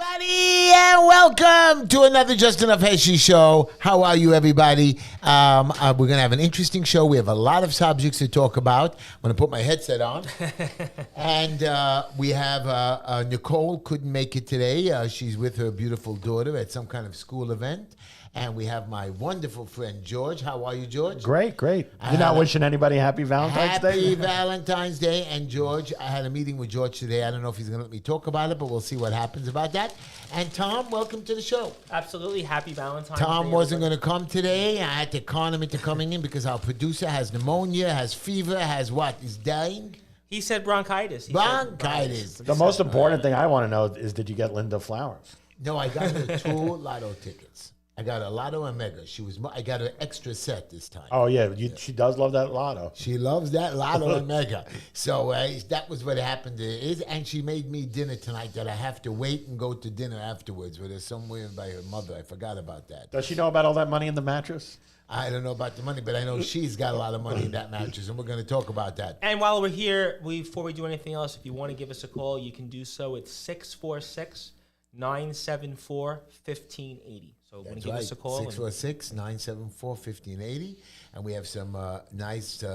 everybody, and welcome to another Just Enough Heshy show. How are you, everybody? We're going to have an interesting show. We have a lot of subjects to talk about. I'm going to put my headset on. And we have Nicole couldn't make it today. She's with her beautiful daughter at some kind of school event. And we have my wonderful friend, George. How are you, George? Great. You're not wishing anybody happy Valentine's Day? Happy Valentine's Day. And George, I had a meeting with George today. I don't know if he's going to let me talk about it, but we'll see what happens about that. And Tom, welcome to the show. Absolutely. Happy Valentine's Day. Tom wasn't going to come today. I had to con him into coming in because our producer has pneumonia, has fever, has what? He's dying? He said bronchitis. Bronchitis. The most important thing I want to know is, did you get Linda flowers? No, I got her 2 lotto tickets. I got a lotto and mega. I got an extra set this time. Oh, yeah. She does love that lotto. She loves that lotto and mega. So that was what happened. And she made me dinner tonight that I have to wait and go to dinner afterwards with her somewhere by her mother. I forgot about that. Does she know about all that money in the mattress? I don't know about the money, but I know she's got a lot of money in that mattress, and we're going to talk about that. And while we're here, before we do anything else, if you want to give us a call, you can do so at 646-974-1580. So when you give us a call. 646-974-1580. And we have some nice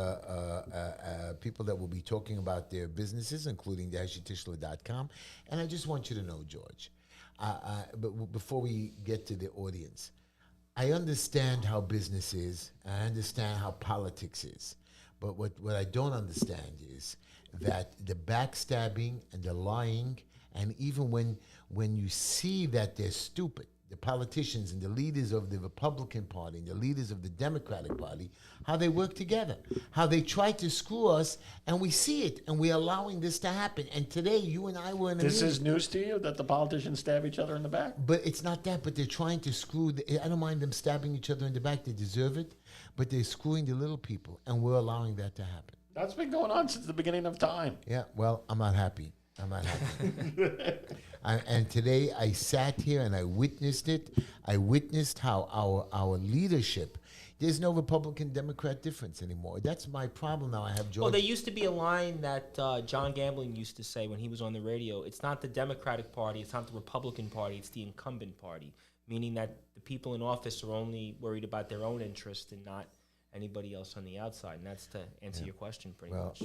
people that will be talking about their businesses, including the HeshyTishler.com. And I just want you to know, George, but before we get to the audience, I understand how business is. I understand how politics is. But what I don't understand is that the backstabbing and the lying, and even when you see that they're stupid, the politicians and the leaders of the Republican Party and the leaders of the Democratic Party, how they work together, how they try to screw us, and we see it, and we're allowing this to happen. And today, you and I were in a This meeting. is news to you, that the politicians stab each other in the back? But it's not that, but they're trying to screw. I don't mind them stabbing each other in the back. They deserve it. But they're screwing the little people, and we're allowing that to happen. That's been going on since the beginning of time. Yeah, well, I'm not happy. And today I sat here and I witnessed it. I witnessed how our leadership, there's no Republican-Democrat difference anymore. That's my problem now. I have George. Well, there used to be a line that John Gambling used to say when he was on the radio. It's not the Democratic Party. It's not the Republican Party. It's the incumbent party, meaning that the people in office are only worried about their own interest and not anybody else on the outside. And that's to answer your question pretty much.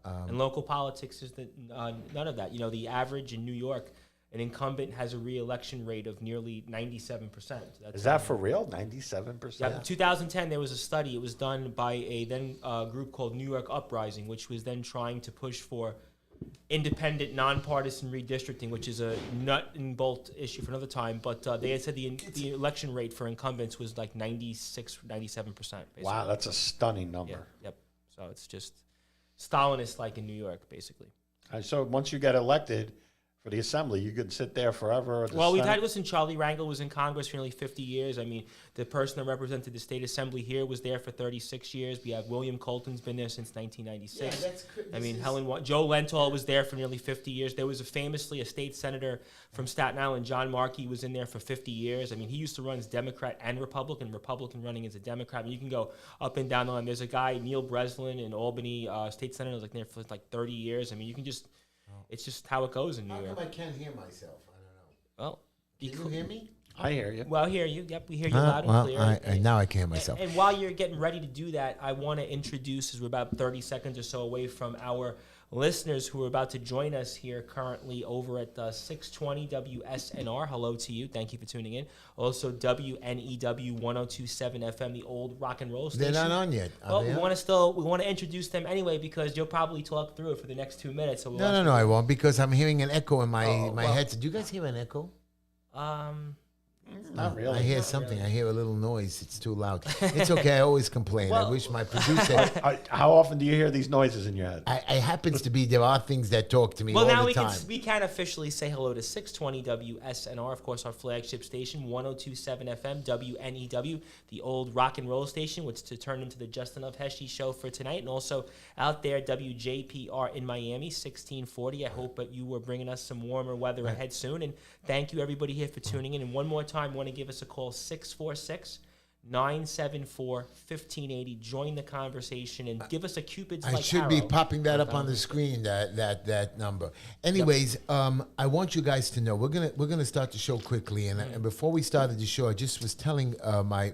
And local politics is none of that. You know, the average in New York, an incumbent has a re-election rate of nearly 97%. Is that for real? 97%? Yeah. In 2010, there was a study. It was done by a group called New York Uprising, which was then trying to push for independent, nonpartisan redistricting, which is a nut and bolt issue for another time. But they had said the election rate for incumbents was like 96, 97%. Basically. Wow, that's a stunning number. Yeah, yep. So it's just Stalinist like in New York, basically. So once you get elected for the assembly, you could sit there forever. Well, we've had, listen, Charlie Rangel was in Congress for nearly 50 years. I mean, the person that represented the state assembly here was there for 36 years. We have William Colton's been there since 1996. Yeah, I mean, Joe Lenthal was there for nearly 50 years. There was famously a state senator from Staten Island, John Markey, was in there for 50 years. I mean, he used to run as Democrat and Republican running as a Democrat. I mean, you can go up and down the line. There's a guy, Neil Breslin, in Albany, state senator, was like there for like 30 years. I mean, you can just... It's just how it goes in New York. How come I can't hear myself? I don't know. Well, Can you hear me? I hear you. Well, I hear you. Yep, we hear you loud and clear. Now I can hear myself. And while you're getting ready to do that, I want to introduce, as we're about 30 seconds or so away from our listeners who are about to join us here currently over at 620 WSNR. Hello to you. Thank you for tuning in. Also, WNEW 1027 FM, the old rock and roll station. They're not on yet. Well, we want to introduce them anyway because you'll probably talk through it for the next 2 minutes. So No, I won't because I'm hearing an echo in my head. Do you guys hear an echo? Not really. I hear something. Really. I hear a little noise. It's too loud. It's okay. I always complain. I wish my producer... How often do you hear these noises in your head? I happens to be... There are things that talk to me all the time. Well, now we can officially say hello to 620 WSNR, of course, our flagship station, 1027 FM, WNEW, the old rock and roll station, which to turn into the Just Enough Heshy show for tonight. And also out there, WJPR in Miami, 1640. I hope that you were bringing us some warmer weather ahead soon. And thank you, everybody here, for tuning in. And one more time, want to give us a call, 646 974-1580. Join the conversation and give us a Cupid's I like should be arrow. popping that up on the screen. That number. Anyways, I want you guys to know we're gonna start the show quickly, and before we started the show, I just was telling my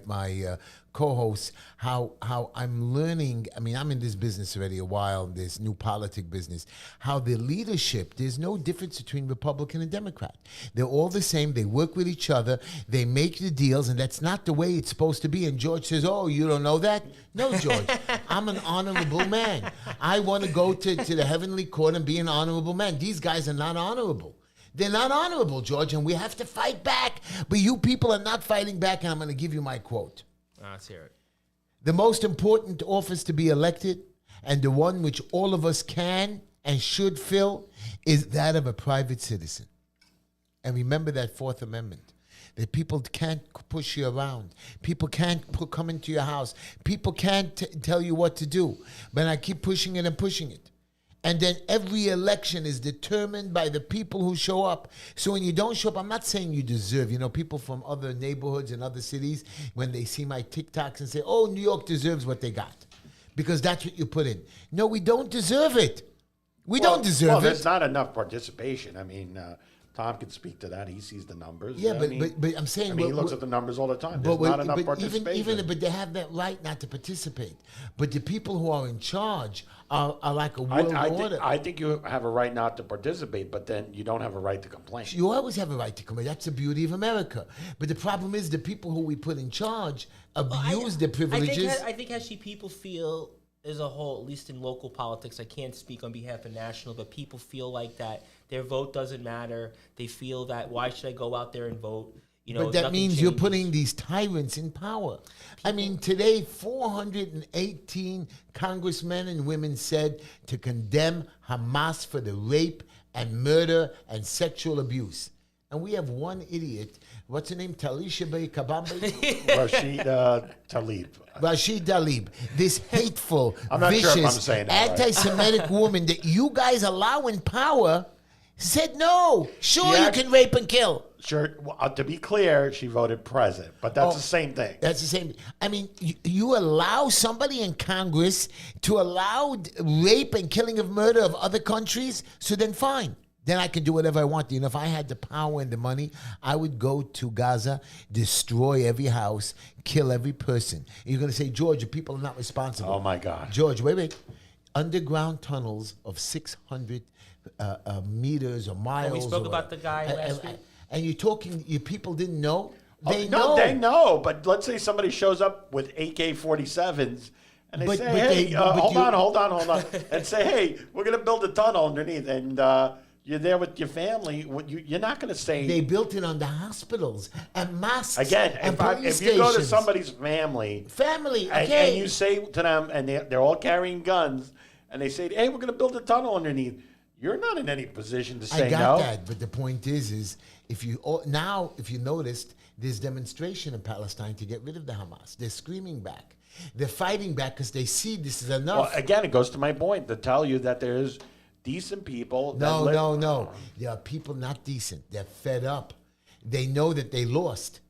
co-hosts how I'm learning. I mean, I'm in this business already a while, this new politic business, how the leadership, there's no difference between Republican and Democrat. They're all the same. They work with each other. They make the deals, and that's not the way it's supposed to be. And George says, oh, you don't know that? No, George. I'm an honorable man. I want to go to the heavenly court and be an honorable man. These guys are not honorable. They're not honorable, George, and we have to fight back. But you people are not fighting back, and I'm going to give you my quote. Let's hear it. The most important office to be elected, and the one which all of us can and should fill, is that of a private citizen. And remember that Fourth Amendment, that people can't push you around. People can't come into your house. People can't tell you what to do. But I keep pushing it and pushing it. And then every election is determined by the people who show up. So when you don't show up, I'm not saying you deserve. You know, people from other neighborhoods and other cities, when they see my TikToks and say, oh, New York deserves what they got, because that's what you put in. No, we don't deserve it. We don't deserve there's it. not enough participation. I mean, Tom can speak to that. He sees the numbers. Yeah, I mean, but I'm saying... he looks at the numbers all the time. There's not enough participation. But they have that right not to participate. But the people who are in charge are like a world order. I think you have a right not to participate, but then you don't have a right to complain. You always have a right to complain. That's the beauty of America. But the problem is the people who we put in charge abuse their privileges. I think Heshy, people feel as a whole, at least in local politics, I can't speak on behalf of national, but people feel like that their vote doesn't matter. They feel that, why should I go out there and vote? You know, but that nothing means you're changes. putting these tyrants in power. I mean, today, 418 congressmen and women said to condemn Hamas for the rape and murder and sexual abuse. And we have one idiot. What's her name? Talisha Bey Kabambe? Rashid Tlaib. Rashid Tlaib. This hateful, I'm not sure if I'm vicious, saying that right. anti-Semitic woman that you guys allow in power said no. Sure, She you act- can rape and kill. Sure. Well, to be clear, she voted present, but that's the same thing. That's the same. I mean, you allow somebody in Congress to allow rape and killing of murder of other countries, so then fine. Then I can do whatever I want. You know, if I had the power and the money, I would go to Gaza, destroy every house, kill every person. And you're going to say, George, the people are not responsible. Oh, my God. George, wait. Underground tunnels of 600 meters or miles. We spoke about the guy last week. And you're talking, you people didn't know? They No, know. they know. But let's say somebody shows up with AK-47s and they say, hold on. And say, hey, we're going to build a tunnel underneath. And you're there with your family. You're not going to say... They built it on the hospitals and mosques. Again, and if you go to somebody's family, okay, and you say to them, and they're all carrying guns, and they say, hey, we're going to build a tunnel underneath, you're not in any position to say I got no. that, but the point is if you noticed, there's demonstration in Palestine to get rid of the Hamas. They're screaming back. They're fighting back because they see this is enough. Well, again, it goes to my point to tell you that there's decent people. No. There are people not decent. They're fed up. They know that they lost.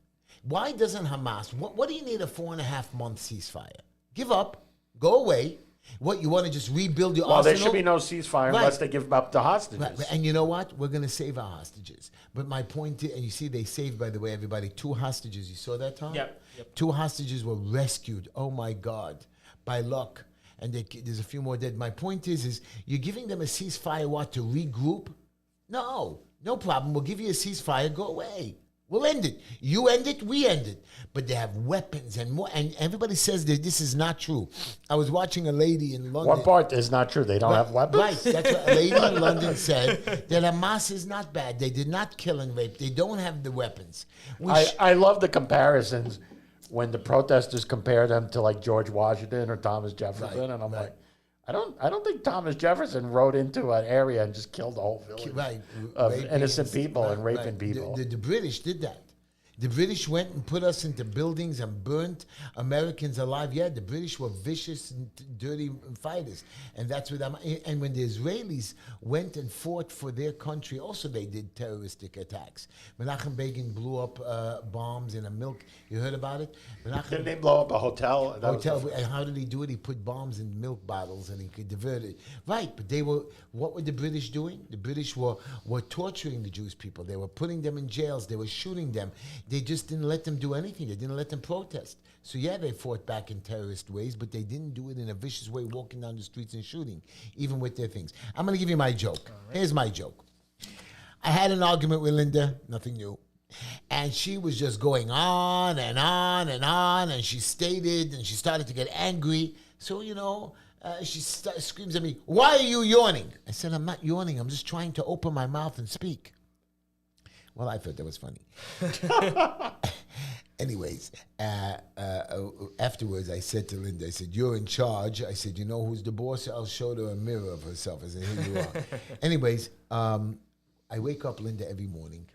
Why doesn't Hamas? What do you need a 4.5-month ceasefire? Give up. Go away. What, you want to just rebuild your arsenal? There should be no ceasefire unless they give up the hostages. Right. And you know what? We're going to save our hostages. But my point is, and you see they saved, by the way, everybody, 2 hostages. You saw that, Tom? Yep. 2 hostages were rescued. Oh, my God. By luck. And there's a few more dead. My point is you're giving them a ceasefire, to regroup? No problem. We'll give you a ceasefire. Go away. We'll end it. You end it, we end it. But they have weapons and more. And everybody says that this is not true. I was watching a lady in London. What part is not true? They don't have weapons? Right. That's what a lady in London said, that Hamas is not bad. They did not kill and rape. They don't have the weapons. I love the comparisons when the protesters compare them to like George Washington or Thomas Jefferson. Right, And I'm right. like, I don't think Thomas Jefferson rode into an area and just killed the whole village Right. of Raping innocent people and raping right. people. The British did that. The British went and put us into buildings and burnt Americans alive. Yeah, the British were vicious and dirty fighters. And that's what and when the Israelis went and fought for their country, also they did terroristic attacks. Menachem Begin blew up bombs in a milk. You heard about it? Didn't they blow up a hotel? And how did he do it? He put bombs in milk bottles and he could divert it. Right, but what were the British doing? The British were torturing the Jewish people. They were putting them in jails. They were shooting them. They just didn't let them do anything. They didn't let them protest. So yeah, they fought back in terrorist ways, but they didn't do it in a vicious way, walking down the streets and shooting, even with their things. I'm going to give you my joke. Right. Here's my joke. I had an argument with Linda, nothing new. And she was just going on and on and on, and she stated, and she started to get angry. So, she screams at me, "Why are you yawning?" I said, "I'm not yawning. I'm just trying to open my mouth and speak." Well, I thought that was funny. Anyways, afterwards, I said to Linda, I said, "You're in charge." I said, "You know who's the boss? I'll show her a mirror of herself." I said, "Here you are." Anyways, I wake up Linda every morning,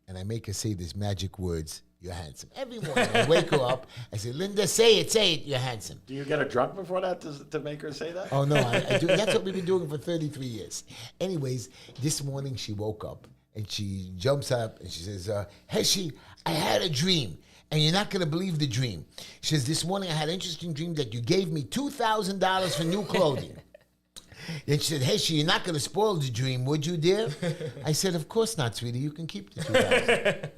and I make her say these magic words, "You're handsome." Every morning, I wake her up. I say, "Linda, say it, you're handsome." Do you get her drunk before that to make her say that? Oh, no, I do. That's what we've been doing for 33 years. Anyways, this morning she woke up, and she jumps up, and she says, "Heshy, I had a dream, and you're not going to believe the dream." She says, "This morning I had an interesting dream that you gave me $2,000 for new clothing." And she said, "Heshy, you're not going to spoil the dream, would you, dear?" I said, "Of course not, sweetie. You can keep the $2,000.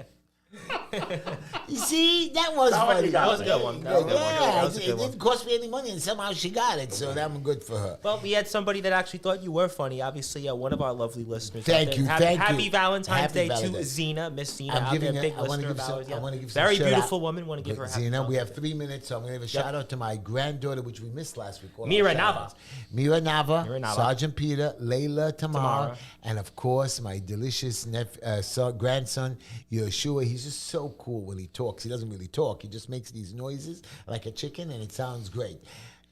You see, that was funny. That was a good one. It didn't cost me any money, and somehow she got it, so that was good for her. Well, we had somebody that actually thought you were funny. Obviously, one of our lovely listeners. Thank you. Happy Valentine's Day to Zena, Miss Zena. I'm giving a big listener of ours. I want to give some very shout beautiful out. woman. Want to give her a happy Zena, we have 3 minutes, so I'm going to give a shout out to my granddaughter, which we missed last week. Mira Nava, Sergeant Peter, Layla Tamar, and of course my delicious grandson Yeshua. He's just so cool when he talks. He doesn't really talk. He just makes these noises like a chicken, and it sounds great.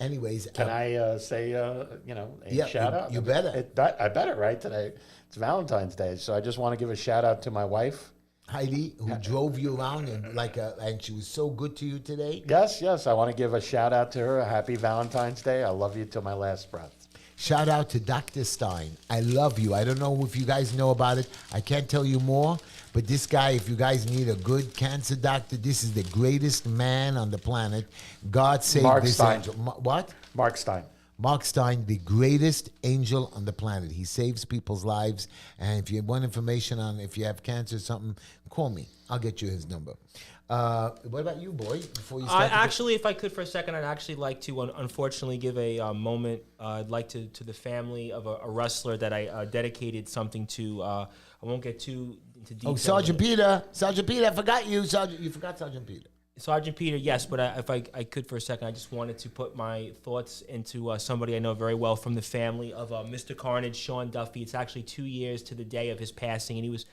Anyways, can I say shout out? You better. I better, right? Today it's Valentine's Day, so I just want to give a shout out to my wife, Heidi, who drove you around and she was so good to you today. Yes. I want to give a shout out to her. Happy Valentine's Day. I love you till my last breath. Shout out to Dr. Stein. I love you. I don't know if you guys know about it. I can't tell you more, but this guy, if you guys need a good cancer doctor, this is the greatest man on the planet. God save this angel. What? Mark Stein. Mark Stein, the greatest angel on the planet. He saves people's lives. And if you want information on if you have cancer or something, call me. I'll get you his number. What about you, boy? Before you start, actually, if I could for a second, I'd actually like to unfortunately give a moment. I'd like to the family of a wrestler that I dedicated something to. I won't get too into detail. Oh, Sergeant Peter, I forgot you. You forgot Sergeant Peter. Sergeant Peter, yes, but if I could for a second, I just wanted to put my thoughts into somebody I know very well from the family of Mr. Carnage, Sean Duffy. It's actually 2 years to the day of his passing, and he was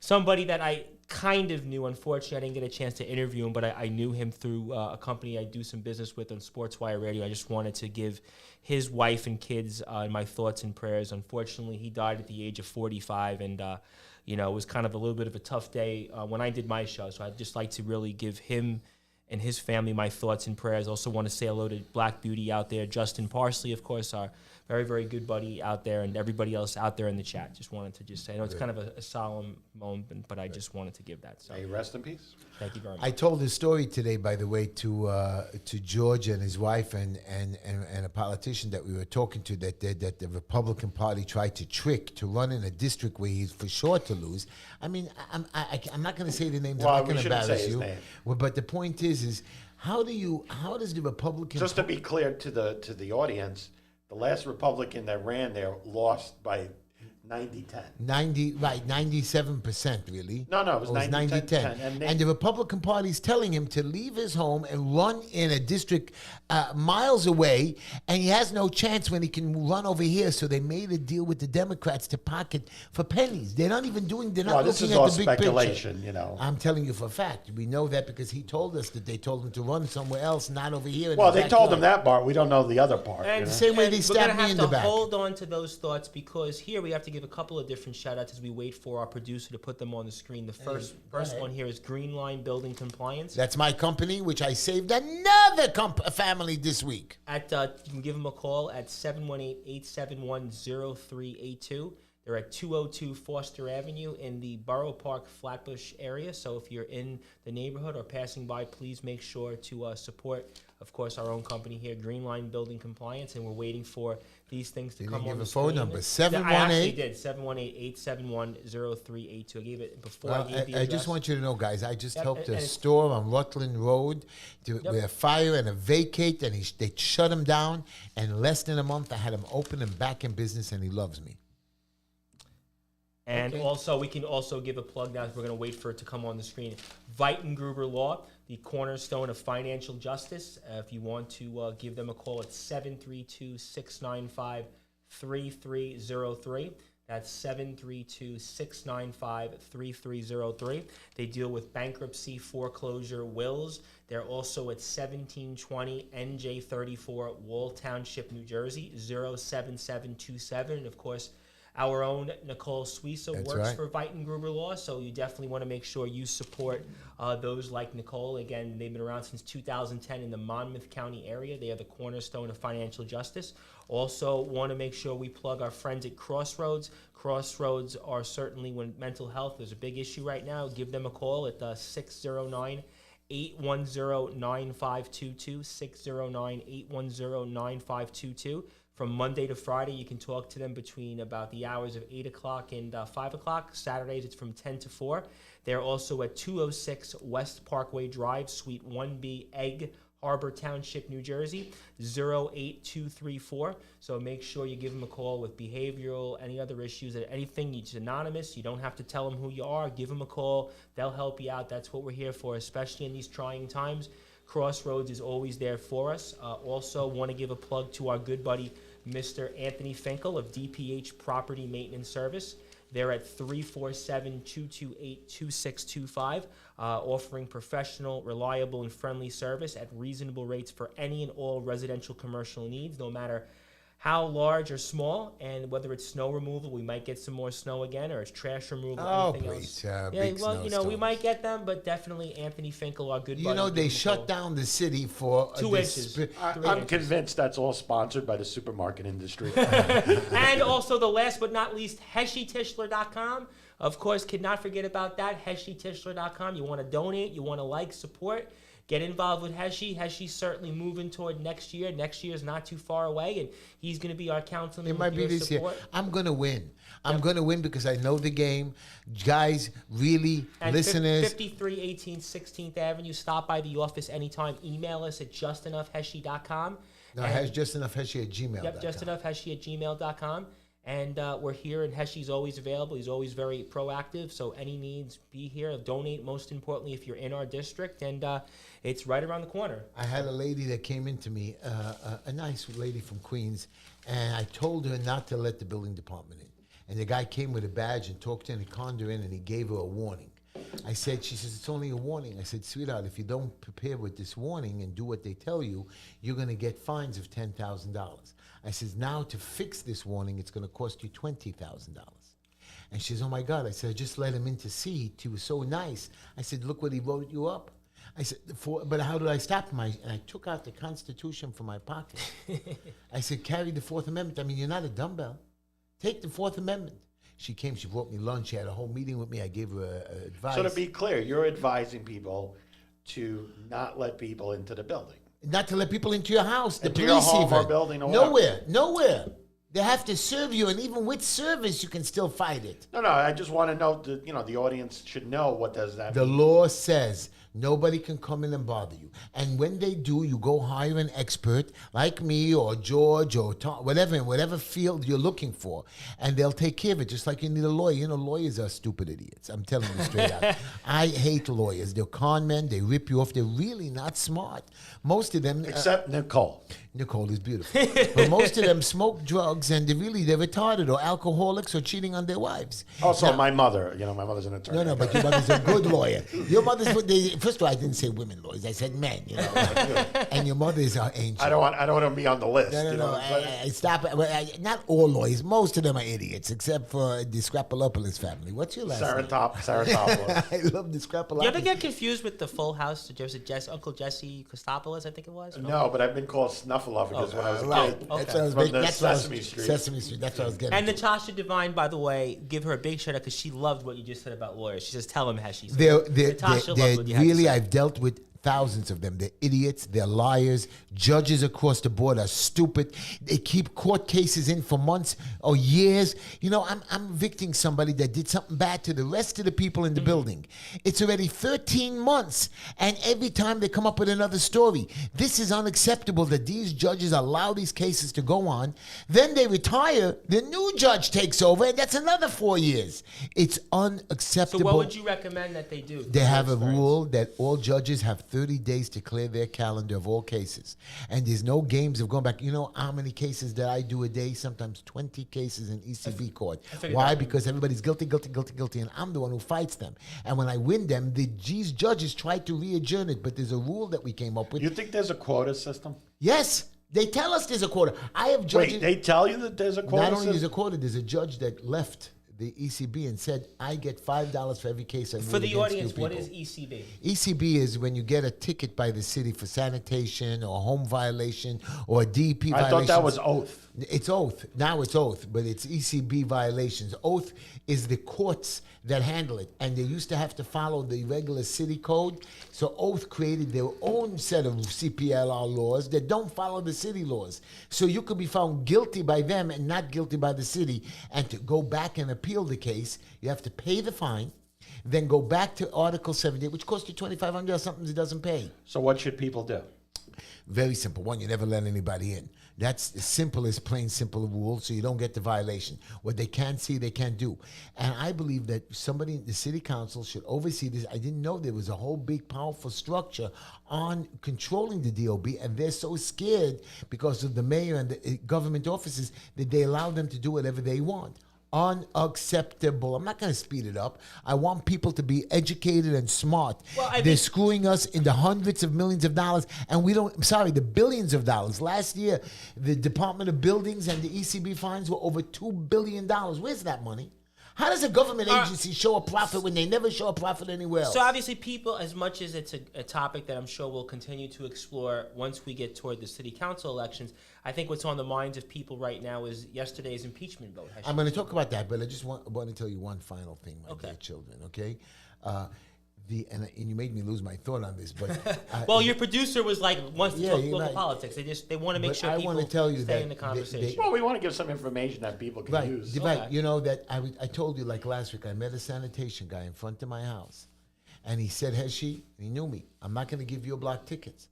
somebody that I kind of knew. Unfortunately, I didn't get a chance to interview him, but I knew him through a company I do some business with on SportsWire Radio. I just wanted to give his wife and kids my thoughts and prayers. Unfortunately, he died at the age of 45, and it was kind of a little bit of a tough day when I did my show. So I'd just like to really give him and his family my thoughts and prayers. Also want to say hello to Black Beauty out there, Justin Parsley, of course, our very, very good buddy out there, and everybody else out there in the chat. Just wanted to say, I know it's kind of a solemn moment, but I just wanted to give that. So, may you rest in peace. Thank you very much. I told this story today, by the way, to George and his wife and a politician that we were talking to that the Republican Party tried to trick to run in a district where he's for sure to lose. I mean, I'm not going to say the names. Well, I'm not going to embarrass say his you. name. Well, but the point is how does the Republican just to be clear to the audience, the last Republican that ran there lost by 90-10. 97% really. No, it was 90-10. And the Republican Party is telling him to leave his home and run in a district miles away, and he has no chance when he can run over here. So they made a deal with the Democrats to pocket for pennies. They're not even doing. They're not looking at the big speculation, picture. I'm telling you for a fact. We know that because he told us that they told him to run somewhere else, not over here. Well, they told him that part. We don't know the other part. And the same way they stabbed me in the back. We're going to have to hold on to those thoughts because here we have to give a couple of different shout-outs as we wait for our producer to put them on the screen. The first one here is Green Line Building Compliance. That's my company, which I saved another family this week. You can give them a call at 718-871-0382. They're at 202 Foster Avenue in the Borough Park Flatbush area. So if you're in the neighborhood or passing by, please make sure to support, of course, our own company here, Green Line Building Compliance. And we're waiting for these things to come on the screen. Give a phone number, 718. I actually did, 718-871-0382. I gave it before I gave the address. I just want you to know, guys, I just helped a store on Rutland Road with a fire and a vacate, and they shut him down. And in less than a month, I had him open and back in business, and he loves me. And also, we can also give a plug now. We're going to wait for it to come on the screen. Weitengruber Law, the cornerstone of financial justice. If you want to give them a call, it's 732-695-3303. That's 732-695-3303. They deal with bankruptcy, foreclosure, wills. They're also at 1720 NJ 34, Wall Township, New Jersey, 07727. And of course, our own Nicole Suissa works for Weitengruber Law, so you definitely want to make sure you support those like Nicole. Again, they've been around since 2010 in the Monmouth County area. They are the cornerstone of financial justice. Also want to make sure we plug our friends at Crossroads. Crossroads are certainly, when mental health is a big issue right now, give them a call at 609-810-9522, 609-810-9522. From Monday to Friday, you can talk to them between about the hours of 8 o'clock and 5 o'clock. Saturdays, it's from 10 to 4. They're also at 206 West Parkway Drive, Suite 1B, Egg Harbor Township, New Jersey, 08234. So make sure you give them a call with behavioral, any other issues, anything. It's anonymous. You don't have to tell them who you are. Give them a call. They'll help you out. That's what we're here for, especially in these trying times. Crossroads is always there for us. Also want to give a plug to our good buddy, Mr. Anthony Finkel of DPH Property Maintenance Service. They're at 347-228-2625, offering professional, reliable, and friendly service at reasonable rates for any and all residential commercial needs, no matter how large or small, and whether it's snow removal, we might get some more snow again, or it's trash removal, anything else. We might get them, but definitely Anthony Finkel, our good buddy. You know, they shut down the city for 2 inches. I'm convinced that's all sponsored by the supermarket industry. And also, the last but not least, HeshyTischler.com. Of course, cannot forget about that, HeshyTischler.com. You want to donate, you want to like, support. Get involved with Heshy. Heshy's certainly moving toward next year. Next year is not too far away, and he's going to be our councilman. It might be this year. I'm going to win. I'm going to win because I know the game. Guys, really, and listeners. 5318 16th Avenue. Stop by the office anytime. Email us at justenoughheshy.com. No, justenoughheshy@gmail.com. Yep, justenoughheshy@gmail.com. And we're here, and Heshy's always available. He's always very proactive. So any needs, be here. Donate, most importantly, if you're in our district. And it's right around the corner. I had a lady that came into me, a nice lady from Queens, and I told her not to let the building department in. And the guy came with a badge and talked to her, and he conned her in, and he gave her a warning. She says, it's only a warning. I said, sweetheart, if you don't prepare with this warning and do what they tell you, you're going to get fines of $10,000. I said, now to fix this warning, it's going to cost you $20,000. And she says, oh my God. I said, I just let him in to see. He was so nice. I said, look what he wrote you up. I said, but how did I stop him? And I took out the Constitution from my pocket. I said, carry the Fourth Amendment. I mean, you're not a dumbbell. Take the Fourth Amendment. She came, she brought me lunch, she had a whole meeting with me, I gave her advice. So to be clear, you're advising people to not let people into the building. Not to let people into your house, the into police your home even. or building or Nowhere. They have to serve you, and even with service, you can still fight it. No, I just want to know that, the audience should know what does that mean. The mean. law says nobody can come in and bother you. And when they do, you go hire an expert like me or George or Tom, whatever field you're looking for, and they'll take care of it, just like you need a lawyer. Lawyers are stupid idiots. I'm telling you straight out. I hate lawyers. They're con men. They rip you off. They're really not smart. Most of them. Except Nicole. Nicole is beautiful. But most of them smoke drugs and they're retarded or alcoholics or cheating on their wives. Also, my mother's an attorney. No, but your mother's a good lawyer. Your mother's, first of all, I didn't say women lawyers. I said men, And your mother is our angel. I don't want to be on the list. No. Stop it. Not all lawyers. Most of them are idiots, except for the Scrapalopoulos family. What's your last name? Sarantopoulos. I love the Scrapalopoulos. You ever get confused with the Full House? Uncle Jesse Christopoulos, I think it was? No, but I've been called Snuffleupagus when I was a Right. kid. Okay. That's what I was From making. the That's what I was- Sesame Street. Sesame Street. That's what I was getting. And to. Natasha Devine, by the way, give her a big shout out because she loved what you just said about lawyers. She says, tell him, Heshy. So Natasha loved what you had to really, say. I've dealt with thousands of them. They're idiots. They're liars. Judges across the board are stupid. They keep court cases in for months or years. I'm evicting somebody that did something bad to the rest of the people in the building. It's already 13 months, and every time they come up with another story. This is unacceptable that these judges allow these cases to go on. Then they retire. The new judge takes over, and that's another 4 years. It's unacceptable. So what would you recommend that they do? They have a rule that all judges have 30 days to clear their calendar of all cases. And there's no games of going back. You know how many cases that I do a day? Sometimes 20 cases in ECB court. Why? Because everybody's guilty, and I'm the one who fights them. And when I win them, these judges try to re-adjourn it, but there's a rule that we came up with. You think there's a quota system? Yes. They tell us there's a quota. I have judges. Wait, they tell you that there's a quota Not only system? there's a quota, there's a judge that left the ECB and said, I get $5 for every case I move For the against audience, you what people. is ECB? ECB is when you get a ticket by the city for sanitation or home violation or a DP violation. I thought that was oath. It's oath. Now it's oath, but it's ECB violations. Oath is the courts that handle it. And they used to have to follow the regular city code. So Oath created their own set of CPLR laws that don't follow the city laws. So you could be found guilty by them and not guilty by the city. And to go back and appeal the case, you have to pay the fine, then go back to Article 78, which costs you $2,500 or something that doesn't pay. So what should people do? Very simple. One, you never let anybody in. That's the simplest, plain, simple rule, so you don't get the violation. What they can't see, they can't do. And I believe that somebody in the city council should oversee this. I didn't know there was a whole big, powerful structure on controlling the DOB, and they're so scared because of the mayor and the government offices that they allow them to do whatever they want. Unacceptable. I'm not going to speed it up. I want people to be educated and smart. They're screwing us in the hundreds of millions of dollars, and the billions of dollars. Last year, the Department of Buildings and the ECB fines were over $2 billion. Where's that money? How does a government agency show a profit when they never show a profit anywhere else? So obviously people, as much as it's a topic that I'm sure we'll continue to explore once we get toward the city council elections, I think what's on the minds of people right now is yesterday's impeachment vote. I'm going to talk about that, but I just want to tell you one final thing, my dear children, okay? And you made me lose my thought on this, but well, your producer was like wants to talk local politics. They want to make sure people stay in the conversation. Well, we want to give some information that people can use. Right. You know that I told you like last week. I met a sanitation guy in front of my house, and he said, "Heshy," he knew me. I'm not going to give you a block tickets.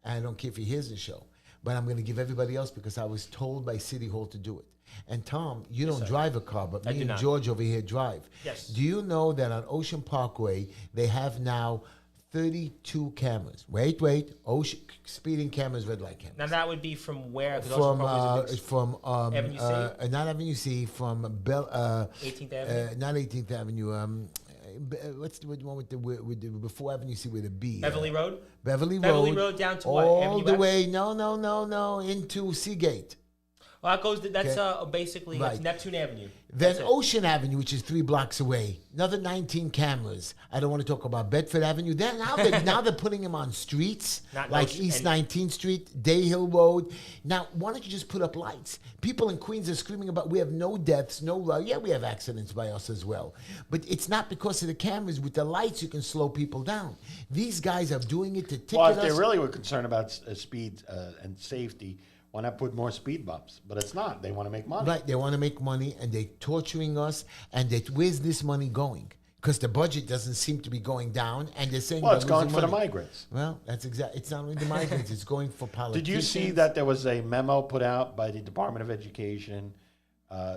I don't care if he hears the show, but I'm going to give everybody else because I was told by City Hall to do it. And Tom, you don't drive a car, but me and George over here drive. Yes. Do you know that on Ocean Parkway, they have now 32 cameras? Wait. Ocean speeding cameras, red light cameras. Now that would be from where? From Avenue C? Not Avenue C, from 18th Avenue? Not 18th Avenue. What's the one with the before Avenue C with a B? Beverly Road? Beverly Road down to what? All Avenue the X? way, no, into Seagate. Well, that goes. That's basically that's Neptune Avenue. Then Ocean Avenue, which is 3 blocks away, another 19 cameras. I don't want to talk about Bedford Avenue. Now they're putting them on streets like East 19th Street, Day Hill Road. Now, why don't you just put up lights? People in Queens are screaming about we have no deaths, we have accidents by us as well. But it's not because of the cameras. With the lights, you can slow people down. These guys are doing it to ticket us. Well, if they really were concerned about speed and safety, why not put more speed bumps? But it's not. They want to make money. Right. They want to make money, and they're torturing us. And where's this money going? Because the budget doesn't seem to be going down, and they're saying it's going for the migrants. Well, that's exactly. It's not only the migrants; it's going for politicians. Did you see that there was a memo put out by the Department of Education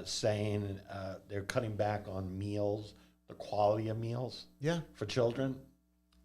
saying they're cutting back on meals, the quality of meals, for children?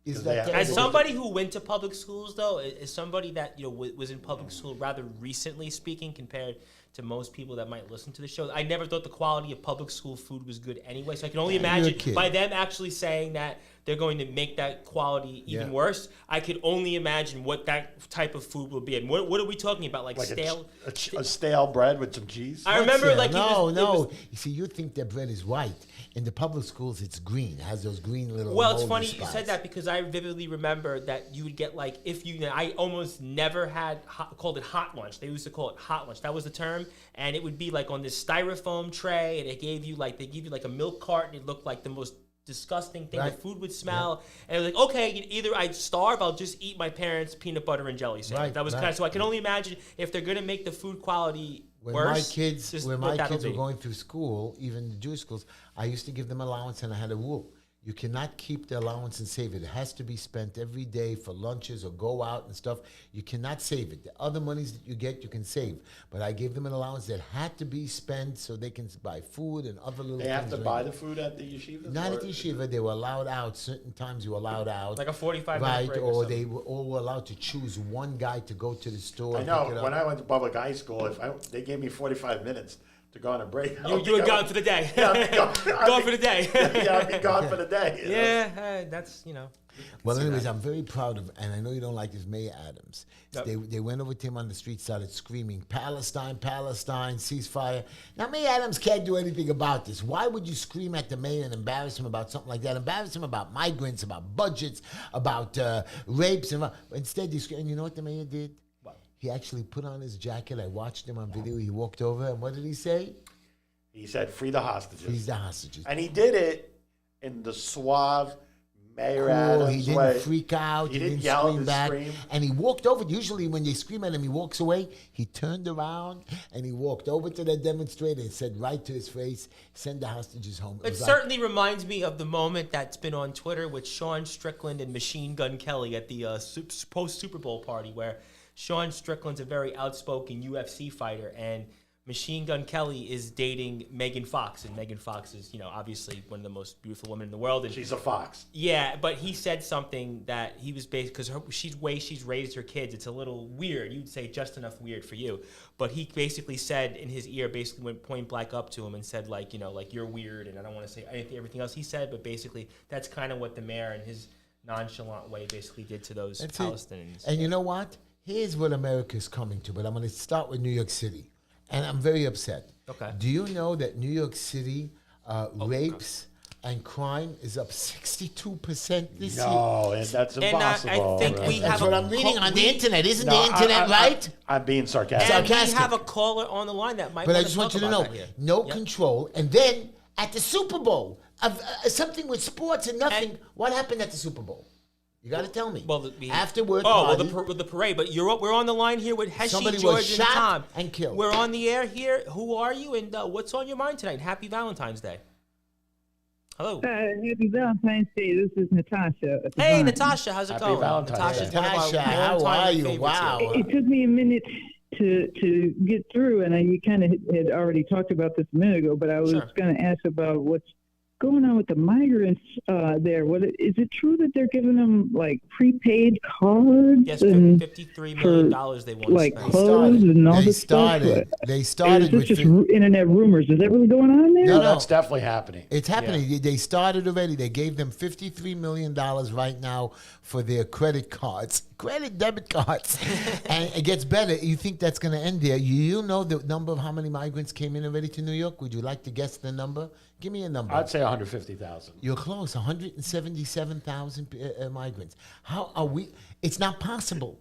Is that As somebody who went to public schools, though, as somebody that was in public school rather recently speaking, compared to most people that might listen to the show, I never thought the quality of public school food was good anyway. So I can only imagine by them actually saying that they're going to make that quality even worse. I could only imagine what that type of food will be. And what are we talking about? Like stale, a stale bread with some cheese. I remember no. You see, you think that bread is white. In the public schools, it's green. It has those green little. Well, it's funny spots. you said that because I vividly remember that you would get I almost never had called it hot lunch. They used to call it hot lunch. That was the term, and it would be like on this styrofoam tray, and they give you like a milk carton. It looked like the most disgusting thing. The food would smell, and it was like, okay, either I'd starve, I'll just eat my parents' peanut butter and jelly sandwich. That was kind of so. I can only imagine if they're gonna make the food quality worse. When my kids were going through school, even the Jewish schools, I used to give them allowance, and I had a rule. You cannot keep the allowance and save it. It has to be spent every day for lunches or go out and stuff. You cannot save it. The other monies that you get, you can save. But I gave them an allowance that had to be spent so they can buy food and other little things. They have to buy the food at the yeshiva? Not at the yeshiva. They were allowed out. Certain times you were allowed out. Like a 45-minute break or they were all allowed to choose one guy to go to the store. I know. When I went to public high school, they gave me 45 minutes to go on a break. You were gone for the day. Yeah, gone for the day. Yeah, I'd be gone for the day. Yeah, that's. Well, anyways, I'm very proud of, and I know you don't like this, Mayor Adams. Yep. They went over to him on the street, started screaming, Palestine, Palestine, ceasefire. Now, Mayor Adams can't do anything about this. Why would you scream at the mayor and embarrass him about something like that? Embarrass him about migrants, about budgets, about rapes. Instead, you scream. And you know what the mayor did? He actually put on his jacket. I watched him on video. He walked over, and what did he say? He said, free the hostages. Free the hostages. And he did it in the suave Mayor Adams He didn't way. freak out. He didn't yell scream back. scream. And he walked over. Usually when they scream at him, he walks away. He turned around, and he walked over to the demonstrator and said right to his face, send the hostages home. It certainly reminds me of the moment that's been on Twitter with Sean Strickland and Machine Gun Kelly at the post-Super Bowl party, where Sean Strickland's a very outspoken UFC fighter, and Machine Gun Kelly is dating Megan Fox, and Megan Fox is, obviously one of the most beautiful women in the world. And she's a fox. Yeah, but he said something that he was based because she's raised her kids. It's a little weird. You'd say just enough weird for you, but he basically said in his ear, basically went point blank up to him and said like you're weird, and I don't want to say everything else he said, but basically that's kind of what the mayor in his nonchalant way basically did to those Palestinians. And you know what? Here's what America's coming to, but I'm going to start with New York City. And I'm very upset. Okay. Do you know that New York City rapes and crime is up 62% this year? No, that's impossible. I think we have that's what I'm reading on the internet. Isn't the internet right? I'm being sarcastic. And we have a caller on the line that might. But I just want you to know, no control. And then at the Super Bowl, something with sports and nothing. What happened at the Super Bowl? You got to tell me. Well, afterward. The parade. But we're on the line here with Heshy, somebody George, was shot and Tom. And killed. We're on the air here. Who are you, and what's on your mind tonight? Happy Valentine's Day. Hello. Happy Valentine's Day. This is Natasha. Hey, Natasha. How's it Happy going? Valentine's Day. Natasha, how are you? Wow. It took me a minute to get through, and you kind of had already talked about this a minute ago, but I was going to ask about what's going on with the migrants there. Is it true that they're giving them like prepaid cards? Yes, $53 million they want like to spend. Clothes and all this stuff. They started with just internet rumors. Is that really going on there? No, that's definitely happening. It's happening. Yeah. They started already. They gave them $53 million right now for their credit cards, debit cards. And it gets better. You think that's going to end there? You know the number of how many migrants came in already to New York? Would you like to guess the number? Give me a number. I'd say 150,000. You're close. 177,000 migrants. How are we? It's not possible.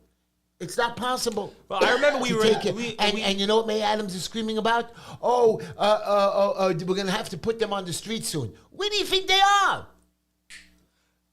It's not possible. Well, I remember we were... And you know what May Adams is screaming about? We're going to have to put them on the street soon. Where do you think they are?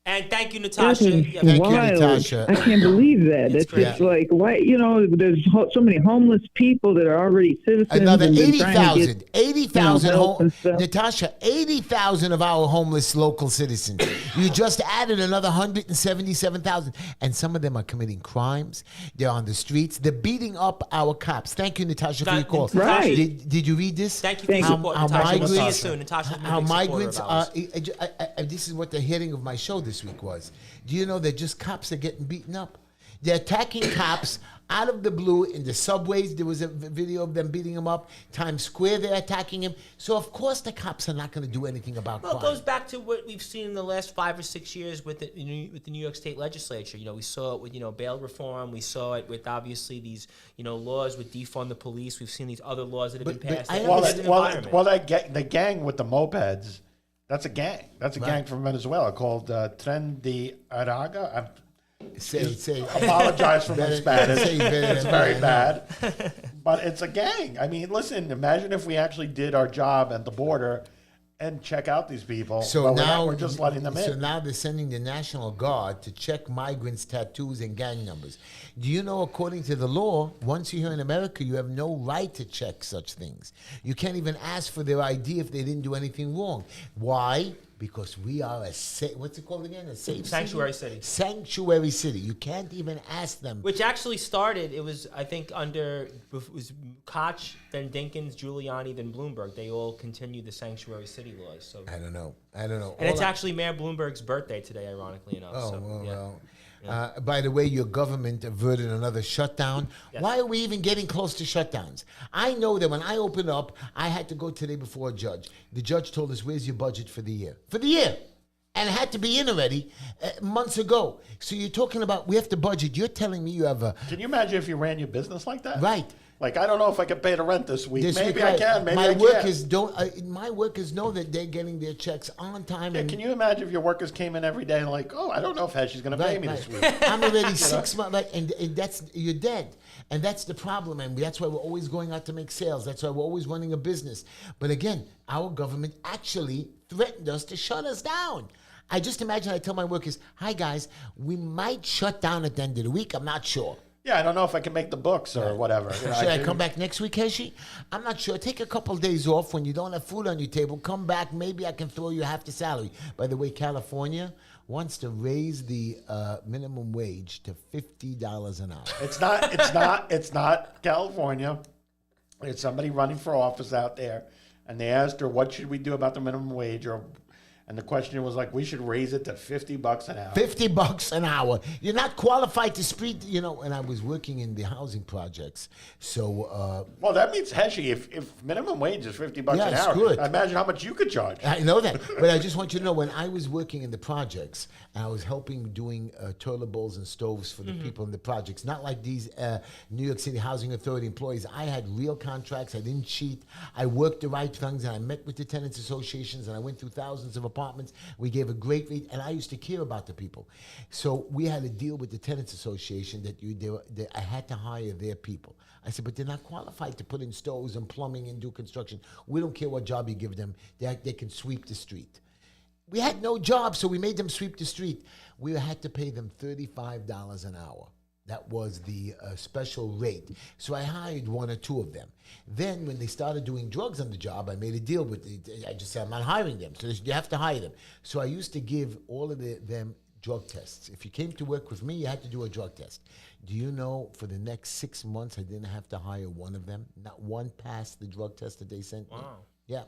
And thank you, Natasha. Thank you, Natasha. I can't believe that. It's just like, why, there's so many homeless people that are already citizens. Another 80,000. 80,000. Natasha, 80,000 of our homeless local citizens. You just added another 177,000. And some of them are committing crimes. They're on the streets. They're beating up our cops. Thank you, Natasha, for your call. Right. Did you read this? Thank you for your support, Natasha. We'll see you soon. Natasha, how migrants are... This is what the heading of my show this this week was. Do you know that just cops are getting beaten up? They're attacking cops out of the blue in the subways. There was a video of them beating him up. Times Square, they're attacking him. So, of course, the cops are not going to do anything about crime. Well, it goes back to what we've seen in the last 5 or 6 years with the New York State legislature. We saw it with, bail reform. We saw it with, obviously, these, laws with defund the police. We've seen these other laws that have been passed. The gang with the mopeds, that's a gang. That's a gang from Venezuela called Tren de Araga. Apologize for my Spanish. It's very bad. But it's a gang. I mean, listen, imagine if we actually did our job at the border and check out these people. So now we're just letting them in. So now they're sending the National Guard to check migrants' tattoos and gang numbers. Do you know, according to the law, once you're here in America, you have no right to check such things. You can't even ask for their ID if they didn't do anything wrong. Why? Because we are what's it called again? A safe sanctuary city. Sanctuary city. You can't even ask them. Which actually started, it was, I think, it was Koch, then Dinkins, Giuliani, then Bloomberg. They all continued the sanctuary city laws. So I don't know. And it's actually Mayor Bloomberg's birthday today, ironically enough. Oh, so, well. By the way, your government averted another shutdown. Yes. Why are we even getting close to shutdowns? I know that when I opened up, I had to go today before a judge. The judge told us, where's your budget for the year? For the year. And it had to be in already months ago. So you're talking about we have to budget. You're telling me you have a... Can you imagine if you ran your business like that? Right. Like, I don't know if I can pay the rent this week. Maybe I can. Maybe I can't. My workers know that they're getting their checks on time. Yeah, can you imagine if your workers came in every day and like, I don't know if Heshy's going to pay me this week. I'm already 6 months, and that's, you're dead. And that's the problem, and that's why we're always going out to make sales. That's why we're always running a business. But again, our government actually threatened us to shut us down. I just imagine I tell my workers, hi guys, we might shut down at the end of the week. I'm not sure. Yeah, I don't know if I can make the books or whatever. Should I come back next week, Heshy? I'm not sure. Take a couple of days off when you don't have food on your table. Come back. Maybe I can throw you half the salary. By the way, California wants to raise the minimum wage to $50 an hour. It's not California. It's somebody running for office out there, and they asked her, "What should we do about the minimum wage?" And the question was like, we should raise it to $50 an hour. $50 an hour. You're not qualified to speak, and I was working in the housing projects. So. Well, that means, Heshy, if minimum wage is $50 an hour, good. Imagine how much you could charge. I know that. But I just want you to know, when I was working in the projects, I was helping doing toilet bowls and stoves for the people in the projects. Not like these New York City Housing Authority employees. I had real contracts. I didn't cheat. I worked the right things, and I met with the tenants associations, and I went through thousands of apartments. We gave a great rate, and I used to care about the people. So we had a deal with the tenants association that I had to hire their people. I said, but they're not qualified to put in stoves and plumbing and do construction. We don't care what job you give them. They can sweep the street. We had no job, so we made them sweep the street. We had to pay them $35 an hour. That was the special rate. So I hired one or two of them. Then when they started doing drugs on the job, I made a deal with it. I just said, I'm not hiring them. So you have to hire them. So I used to give all of them drug tests. If you came to work with me, you had to do a drug test. Do you know for the next 6 months, I didn't have to hire one of them? Not one passed the drug test that they sent me. Wow. Yeah,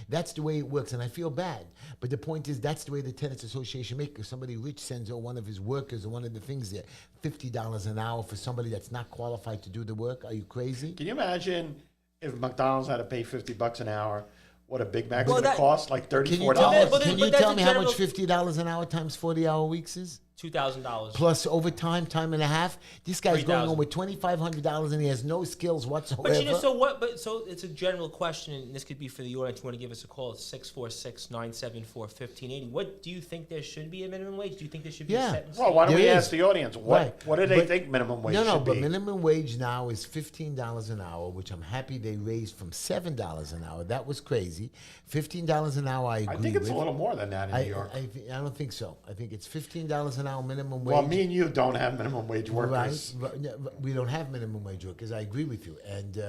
that's the way it works, and I feel bad. But the point is, that's the way the tenants association makes. If somebody rich sends one of his workers or one of the things there, $50 an hour for somebody that's not qualified to do the work. Are you crazy? Can you imagine if McDonald's had to pay $50 an hour? What a Big Mac's going to cost? Like $34. Can you tell me how much $50 an hour times 40-hour weeks is? $2,000 plus overtime, time and a half. This guy's going on with $2,500 and he has no skills whatsoever. But so it's a general question, and this could be for the audience. You want to give us a call? It's 646-974-1580. What do you think there should be a minimum wage? Do you think there should be a set? Well, why don't we ask the audience what do they think minimum wage should be? But minimum wage now is $15 an hour, which I'm happy they raised from $7 an hour. That was crazy. $15 an hour, I agree. I think it's a little more than that in New York. I don't think so. I think it's $15 an hour minimum wage. Well, me and you don't have minimum wage workers. Right. We don't have minimum wage workers. I agree with you. And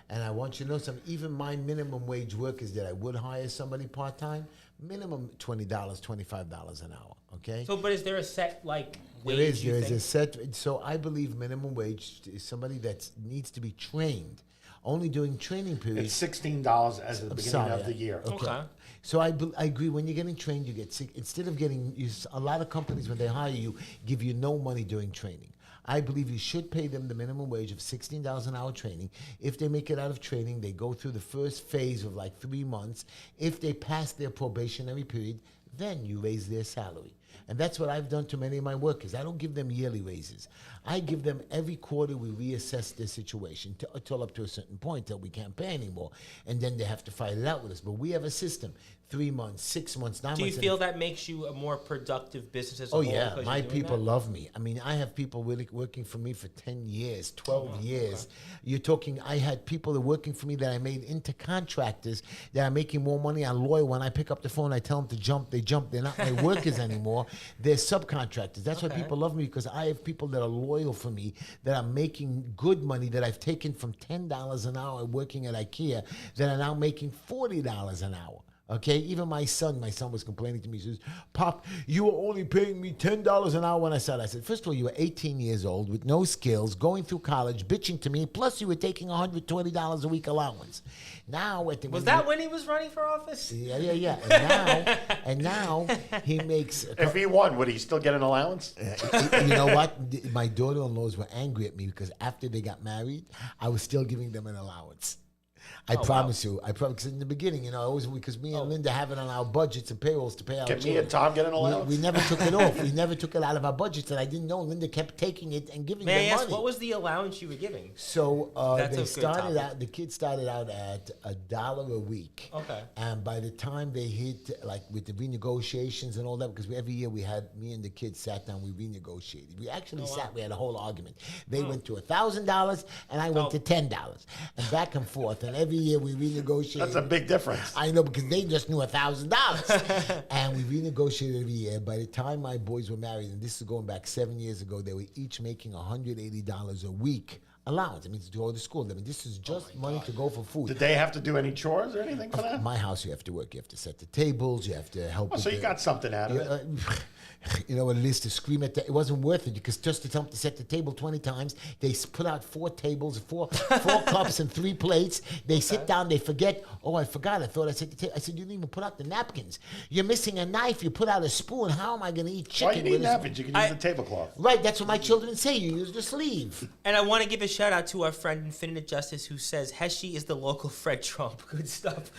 I want you to know something. Even my minimum wage workers that I would hire somebody part-time, minimum $20, $25 an hour. Okay? So, but is there a set, wage? There is a set. So I believe minimum wage is somebody that needs to be trained only during training periods. It's $16 as of the beginning of the year. Okay. So I agree. When you're getting trained, you get sick. Instead of getting, a lot of companies when they hire you give you no money during training. I believe you should pay them the minimum wage of $16 an hour training. If they make it out of training, they go through the first phase of like 3 months. If they pass their probationary period, then you raise their salary. And that's what I've done to many of my workers. I don't give them yearly raises. I give them every quarter we reassess their situation till up to a certain point till we can't pay anymore. And then they have to fight it out with us. But we have a system. 3 months, 6 months, 9 months. Do you feel that makes you a more productive business as a Oh, whole? yeah. because My you're doing people that? love me. I mean, I have people really working for me for 10 years, 12 years. You're talking, I had people that are working for me that I made into contractors that are making more money on lawyer. When I pick up the phone, I tell them to jump, they jump. They're not my workers anymore. They're subcontractors. That's why people love me, because I have people that are loyal for me, that are making good money, that I've taken from $10 an hour working at IKEA, that are now making $40 an hour. Okay, even my son was complaining to me. He says, "Pop, you were only paying me $10 an hour when I started." I said, "First of all, you were 18 years old with no skills, going through college, bitching to me, plus you were taking $120 a week allowance." Now, Was that when he was running for office? Yeah. And now he makes. If he won, would he still get an allowance? You know what? My daughter-in-laws were angry at me because after they got married, I was still giving them an allowance. I promise you. Because in the beginning, always because me and Linda have it on our budgets and payrolls to pay our Can children. me and Tom get an allowance? We never took it off. We never took it out of our budgets, and I didn't know. Linda kept taking it and giving May I them ask, money. what was the allowance you were giving? So That's a they good started topic. out. The kids started out at $1 a week. Okay. And by the time they hit, like with the renegotiations and all that, because every year me and the kids sat down, we renegotiated. We actually sat. We had a whole argument. They went to $1,000, and I went to $10, and back and forth. And every year we renegotiated. That's a big difference. I know, because they just knew $1,000. And we renegotiated every year. By the time my boys were married, and this is going back 7 years ago, they were each making $180 a week allowance. I mean, to go to school. I mean, this is just money to go for food. Did they have to do any chores or anything for that? My house, you have to work. You have to set the tables. You have to help. So you got something out of it. You know what it is to scream at it wasn't worth it, because just to tell them to set the table 20 times, they put out 4 tables, four cups and 3 plates. They sit down, they forget. Oh, I forgot. I thought I set the table. I said, you didn't even put out the napkins. You're missing a knife. You put out a spoon. How am I going to eat chicken? Why you need with a napkins? You can use the tablecloth. Right, that's what my children say. You use the sleeve. And I want to give a shout out to our friend Infinite Justice, who says Heshy is the local Fred Trump. Good stuff.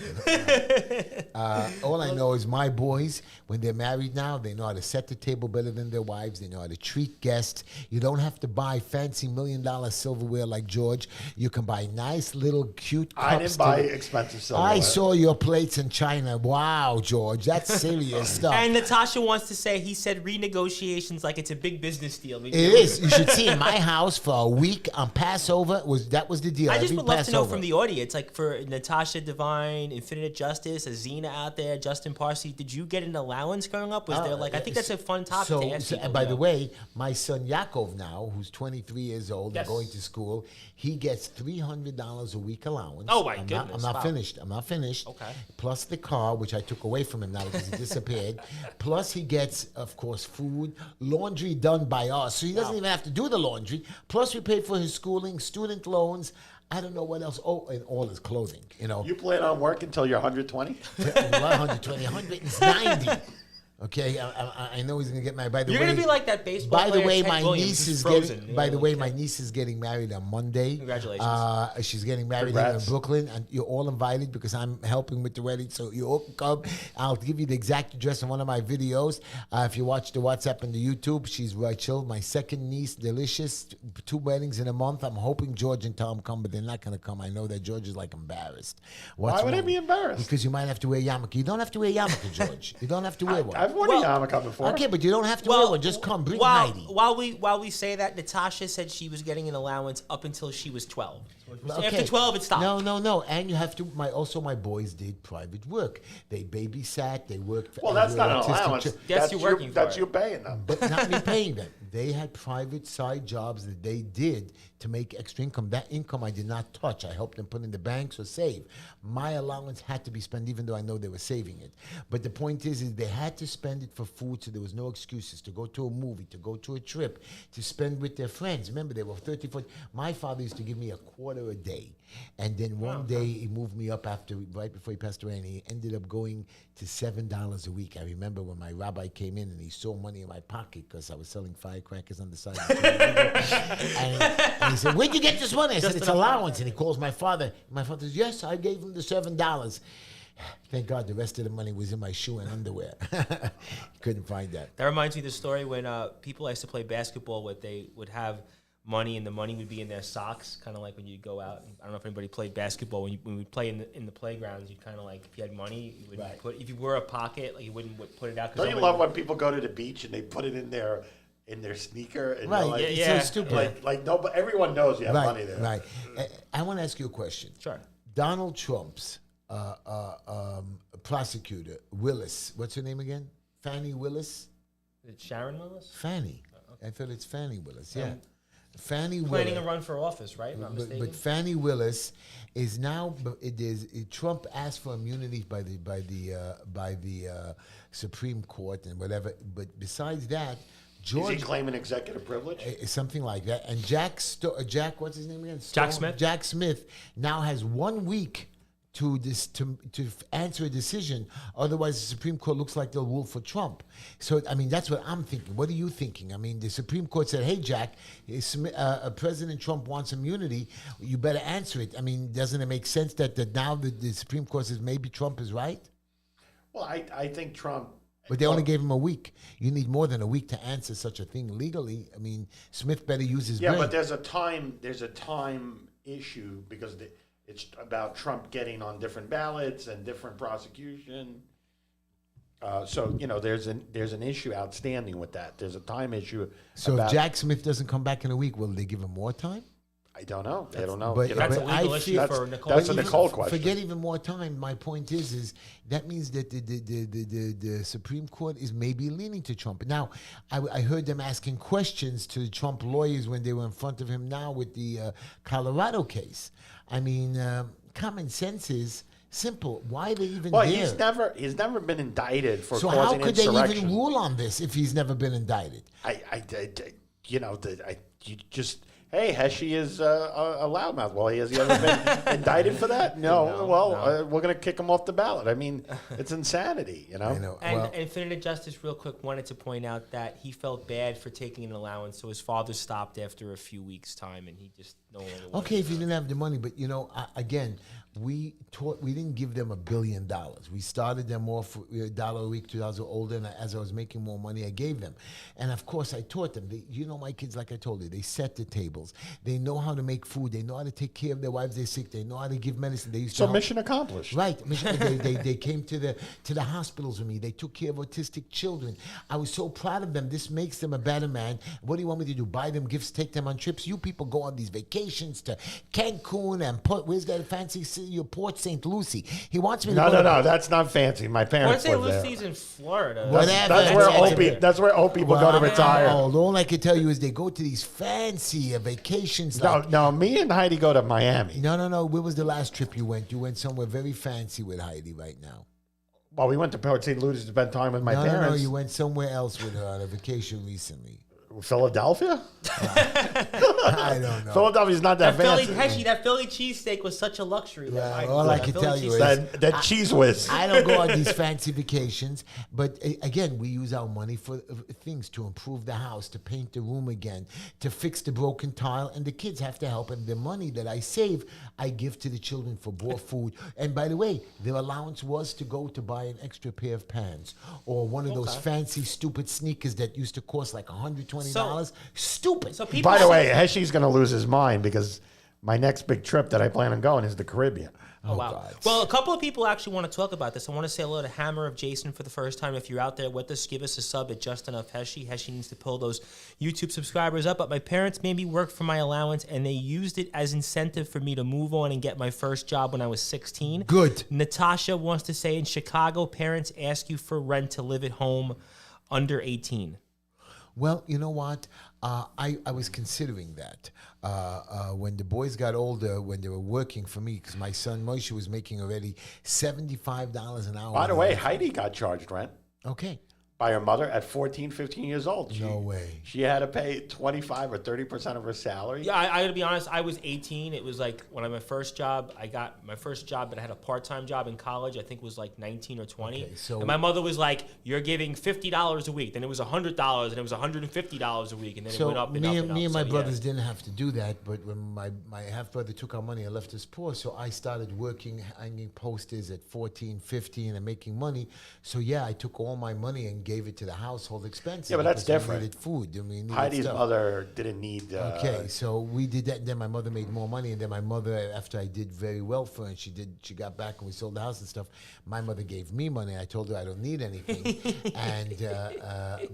All I know is my boys, when they're married now, they know how to set the table better than their wives. They know how to treat guests. You don't have to buy fancy $1 million silverware like George. You can buy nice little cute cups. I didn't buy expensive silverware. I saw your plates in China. Wow, George, that's serious stuff. And Natasha wants to say, he said renegotiations like it's a big business deal. It is. You should see in my house for a week on Passover. That was the deal. I just Every would love to know Passover. from the audience, like for Natasha Divine, Infinite Justice, Azina out there, Justin Parsley, did you get an allowance growing up? Was there I think that's a fun topic to ask people. And by the way, my son Yaakov now, who's 23 years old and going to school, he gets $300 a week allowance. Oh, my I'm goodness. not finished. I'm not finished. Okay. Plus the car, which I took away from him now because he disappeared. Plus he gets, of course, food, laundry done by us. So he doesn't even have to do the laundry. Plus we paid for his schooling, student loans. I don't know what else. Oh, and all his clothing, You plan on working until you're 120? 120, 190. Okay, I know he's gonna get married. By the You're way, going to be like that baseball By the player, way, Ted my Williams, niece who's is frozen. getting. By the way, my niece is getting married on Monday. Congratulations. She's getting married here in Brooklyn, and you're all invited because I'm helping with the wedding. So you all can come. I'll give you the exact address in one of my videos. If you watch the WhatsApp and the YouTube, she's Rachel, my second niece, delicious. 2 weddings in a month. I'm hoping George and Tom come, but they're not gonna come. I know that George is like embarrassed. Why would I be embarrassed? Because you might have to wear yarmulke. You don't have to wear yarmulke, George. You don't have to wear one. I've worn a yarmulke before. Okay, but you don't have to wear one. Just come. Bring Heidi. While we say that, Natasha said she was getting an allowance up until she was 12. Okay. After 12, it stopped. No. And you have to. My boys did private work. They babysat. They worked. Well, that's not an allowance. That's you working for That's it. you paying them. But not me paying them. They had private side jobs that they did to make extra income. That income I did not touch. I helped them put in the banks or save. My allowance had to be spent, even though I know they were saving it. But the point is they had to spend it for food, so there was no excuses to go to a movie, to go to a trip, to spend with their friends. Remember, they were 30, 40. My father used to give me $25 $1 a day. And then one day he moved me up right before he passed away, and he ended up going to $7 a week. I remember when my rabbi came in and he saw money in my pocket because I was selling firecrackers on the side. And he said, "Where'd you get this money?" I said, "It's allowance." And he calls my father. My father says, "Yes, I gave him the $7. Thank God the rest of the money was in my shoe and underwear. Couldn't find that. That reminds me of the story when people I used to play basketball with, they would have money, and the money would be in their socks, kind of like when you go out. I don't know if anybody played basketball. When we play in the playgrounds, you kind of like, if you had money, you would put, if you were a pocket, like you wouldn't put it out. Don't you love when people go to the beach and they put it in their sneaker? And Right, like, it's so stupid. Like no, but everyone knows you have money there. Right. I want to ask you a question. Sure. Donald Trump's prosecutor, Willis, what's her name again? Fannie Willis? Is it Sharon Willis? Fannie. I thought it's Fannie Willis, yeah. Fannie Planning Willis. a run for office, right? Not mistaken. But Fannie Willis is now. Trump asked for immunity by the Supreme Court and whatever. But besides that, George Is he claiming executive privilege? something like that. And Jack, what's his name again? Jack Smith. Jack Smith now has 1 week to answer a decision. Otherwise, the Supreme Court looks like they'll rule for Trump. So, I mean, that's what I'm thinking. What are you thinking? I mean, the Supreme Court said, "Hey, Jack, President Trump wants immunity. You better answer it." I mean, doesn't it make sense that now the Supreme Court says maybe Trump is right? Well, I think Trump. But they only gave him a week. You need more than a week to answer such a thing legally. I mean, Smith better use his brain. Yeah, but there's a time issue because it's about Trump getting on different ballots and different prosecution. So there's an issue outstanding with that. There's a time issue. So if Jack Smith doesn't come back in a week, will they give him more time? I don't know. I don't know. But, That's a but legal I issue feel- for Nicole. That's a Nicole question. Forget even more time. My point is that means that the Supreme Court is maybe leaning to Trump. Now, I heard them asking questions to the Trump lawyers when they were in front of him now with the Colorado case. I mean, common sense is simple. Why are they even Well, there? he's never been indicted for So how causing could they insurrection. even rule on this if he's never been indicted? Hey, Heshy is a loudmouth. Well, has he ever been indicted for that? No. We're going to kick him off the ballot. I mean, it's insanity, I know. And Infinite Justice, real quick, wanted to point out that he felt bad for taking an allowance, so his father stopped after a few weeks' time, and he just no longer wanted Okay, if to. you didn't have the money, but again, we didn't give them $1 billion. We started them off with $1 a week till I was older, and as I was making more money, I gave them. And of course, I taught them. My kids, like I told you, they set the tables. They know how to make food. They know how to take care of their wives. They're sick. They know how to give medicine. They used to mission accomplished. Right. They came to the hospitals with me. They took care of autistic children. I was so proud of them. This makes them a better man. What do you want me to do? Buy them gifts, take them on trips? You people go on these vacations to Cancun and where's that fancy city? Your Port St. Lucie. He wants me to go. No, that's not fancy. My parents Port St. live there. Lucie's in Florida. Whatever. That's where old people go to retire. All I can tell you is they go to these fancy vacations. No, me and Heidi go to Miami. No. Where was the last trip you went? You went somewhere very fancy with Heidi right now. Well, we went to Port St. Lucie to spend time with my parents. No, you went somewhere else with her on a vacation recently. Philadelphia? I don't know. Philadelphia's not that fancy. That Philly cheesesteak was such a luxury. All I can tell you is that cheese whiz. I don't go on these fancy vacations, but again, we use our money for things to improve the house, to paint the room again, to fix the broken tile, and the kids have to help. And the money that I save, I give to the children for more food. And by the way, their allowance was to go to buy an extra pair of pants or one of those fancy, stupid sneakers that used to cost like $120. Stupid. So people By the way, Heshy's going to lose his mind because my next big trip that I plan on going is the Caribbean. Oh, wow. God. Well, a couple of people actually want to talk about this. I want to say hello to Hammer of Jason for the first time. If you're out there with us, give us a sub at Just Enough Heshy. Heshy needs to pull those YouTube subscribers up. But my parents made me work for my allowance, and they used it as incentive for me to move on and get my first job when I was 16. Good. Natasha wants to say, in Chicago, parents ask you for rent to live at home under 18. Well, you know what? I was considering that. When the boys got older, when they were working for me, because my son Moshe was making already $75 an hour. By the way, Heidi got charged rent. Okay. by her mother at 14, 15 years old. No way. She had to pay 25 or 30% of her salary. Yeah, I gotta be honest. I was 18. It was like when I my first job. I got my first job, but I had a part-time job in college. I think was like 19 or 20. Okay, so and my mother was like, "You're giving $50 a week." Then it was $100, and it was $150 a week, and then it went up and up and up. Me and my So, brothers didn't have to do that, but when my half-brother took our money and left us poor, so I started working, hanging posters at 14, 15, and making money. So yeah, I took all my money and gave it to the household expenses. Yeah, but that's because we different. needed food. I mean, Heidi's mother didn't need. Okay, so we did that, and then my mother made more money, and then my mother, after I did very well for her, and she got back and we sold the house and stuff, my mother gave me money. I told her I don't need anything, and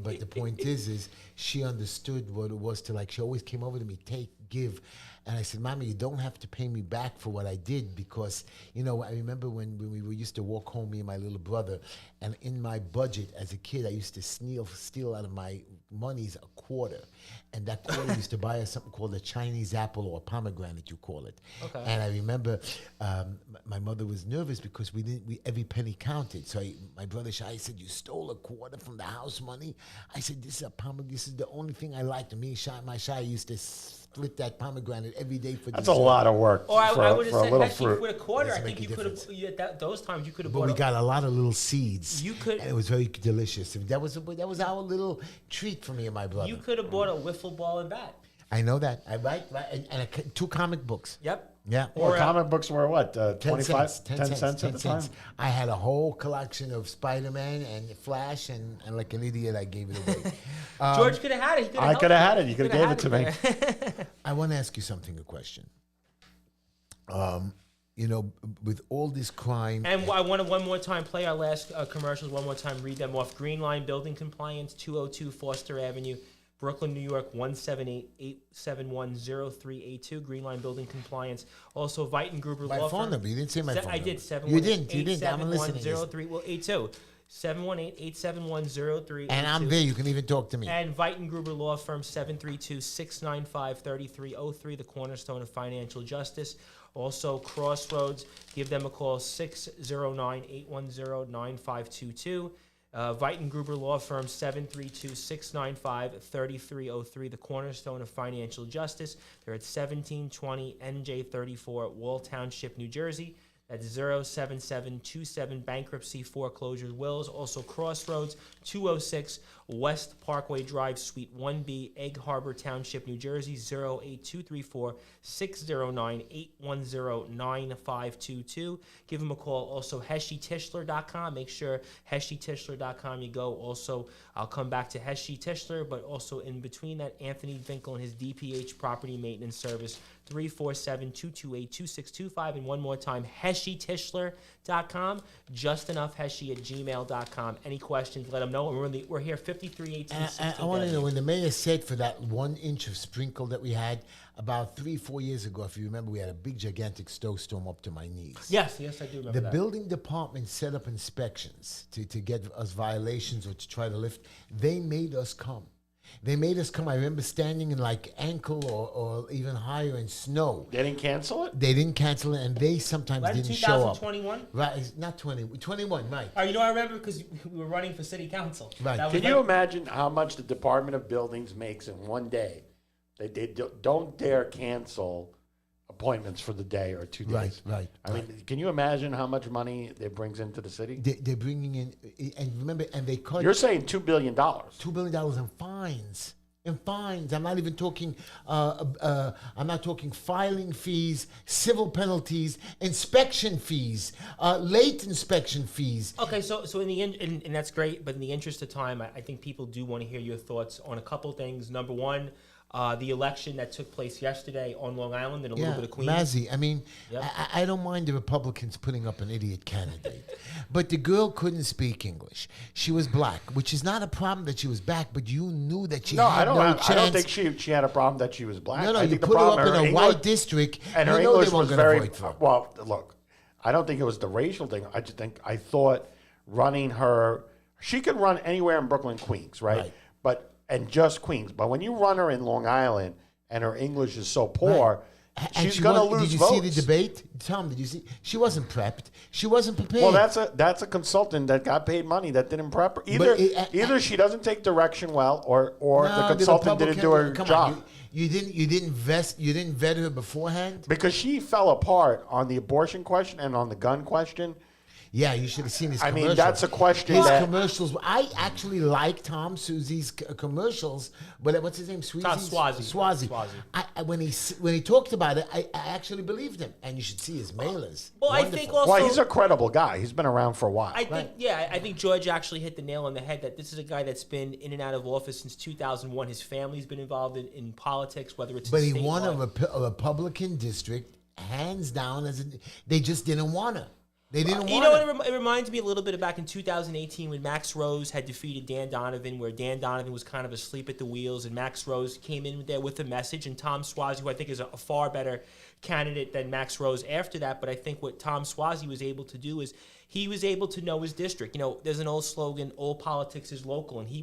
but the point is she understood what it was to like. She always came over to me, take, give. And I said, Mommy, you don't have to pay me back for what I did because, you know, I remember when we used to walk home, me and my little brother, and in my budget as a kid, I used to steal out of my monies a quarter. And that quarter used to buy us something called a Chinese apple or a pomegranate, you call it. Okay. And I remember my mother was nervous because every penny counted. So my brother Shai said, you stole a quarter from the house money? I said, this is a pomegranate. This is the only thing I liked. Me and my Shai used to split that pomegranate every day for That's dessert. a lot of work Or I for would a have said, little actually, fruit. with a quarter, Doesn't I think make you a could have. difference. At those times, you could have But bought. we got a lot of little seeds. You could- and it was very delicious. That was our little treat for me and my brother. You could have bought a wiffle ball and bat. I know that. Right, and 2 comic books. Yep. Yeah. Or Or, comic books were what? 10 25? cents. 10 cents at the time? I had a whole collection of Spider-Man and Flash, and like an idiot, I gave it away. George could have had it. He I could have had it. You could have gave it to me. I want to ask you a question. You know, with all this crime... And I want to one more time play our last commercials. One more time, read them off. Green Line Building Compliance, 202 Foster Avenue, Brooklyn, New York, 178-871-0382. Green Line Building Compliance. Also, Weitengruber My Law phone Firm. number. You didn't say my phone number. I did. You didn't. I'm listening. 718-710-382. 718-871-0382. And I'm there. You can even talk to me. And Weitengruber Law Firm, 732-695-3303, the cornerstone of financial justice. Also, Crossroads, give them a call, 609-810-9522. Weitengruber Law Firm, 732-695-3303, the cornerstone of financial justice. They're at 1720 NJ 34, Wall Township, New Jersey. That's 07727, bankruptcy, foreclosures, wills. Also, Crossroads, 206 West Parkway Drive, Suite 1B, Egg Harbor Township, New Jersey, 08234-609-810-9522. Give them a call. Also, HeshyTischler.com. Make sure HeshyTischler.com you go. Also, I'll come back to Heshy Tischler, but also in between that, Anthony Finkel and his DPH Property Maintenance Service, 347-228-2625. And one more time, HeshyTischler.com. Just enough Heshy@gmail.com. Any questions, let them know. We're here 5318. I want to know, when the mayor said for that 1 inch of sprinkle that we had about 3-4 years ago, if you remember, we had a big, gigantic snowstorm up to my knees. Yes, I do remember The that. building department set up inspections to get us violations or to try to lift. They made us come. I remember standing in like ankle or even higher in snow. They didn't cancel it? They didn't cancel it, and they sometimes Right, didn't show up. 2021? Right, it's not 21, right. Oh, you know, I remember because we were running for city council. Right. That was Can like- you imagine how much the Department of Buildings makes in one day? They don't dare cancel appointments for the day or 2 days. Right. I mean, can you imagine how much money it brings into the city? They're bringing in, and remember, and they cut You're saying $2 billion. $2 billion in fines. I'm not even talking. I'm not talking filing fees, civil penalties, inspection fees, late inspection fees. Okay, so in the end, and that's great, but in the interest of time, I think people do want to hear your thoughts on a couple things. Number one, the election that took place yesterday on Long Island and a little bit of Queens. Mazzy. I mean, Yep. I don't mind the Republicans putting up an idiot candidate, but the girl couldn't speak English. She was black, which is not a problem that she was black, but you knew that she No, had I don't think she had a problem that she was black. No, I you think the put her problem- up in a English- white district, and you her know English they weren't was gonna very vote for her. well. Look, I don't think it was the racial thing. I thought running her, she could run anywhere in Brooklyn, Queens, right? And just Queens. But when you run her in Long Island and her English is so poor, she's going to lose votes. Did you see the debate? Tom, did you see? She wasn't prepped. She wasn't prepared. Well, that's a consultant that got paid money that didn't prep her. Either she doesn't take direction well, or the consultant didn't do her job. You didn't vet her beforehand? Because she fell apart on the abortion question and on the gun question. Yeah, you should have seen his commercials. I mean, that's a question. His commercials. I actually like Tom Susie's commercials. But what's his name? Swazi. When he talked about it, I actually believed him. And you should see his mailers. Well, wonderful. I think also. Well, he's a credible guy. He's been around for a while. I think George actually hit the nail on the head that this is a guy that's been in and out of office since 2001. His family's been involved in politics, whether it's. But he won a Republican district hands down. They just didn't want her. They didn't want it reminds me a little bit of back in 2018 when Max Rose had defeated Dan Donovan, where Dan Donovan was kind of asleep at the wheels, and Max Rose came in there with a message, and Tom Suozzi, who I think is a far better candidate than Max Rose after that, but I think what Tom Suozzi was able to do is he was able to know his district. You know, there's an old slogan, all politics is local, and he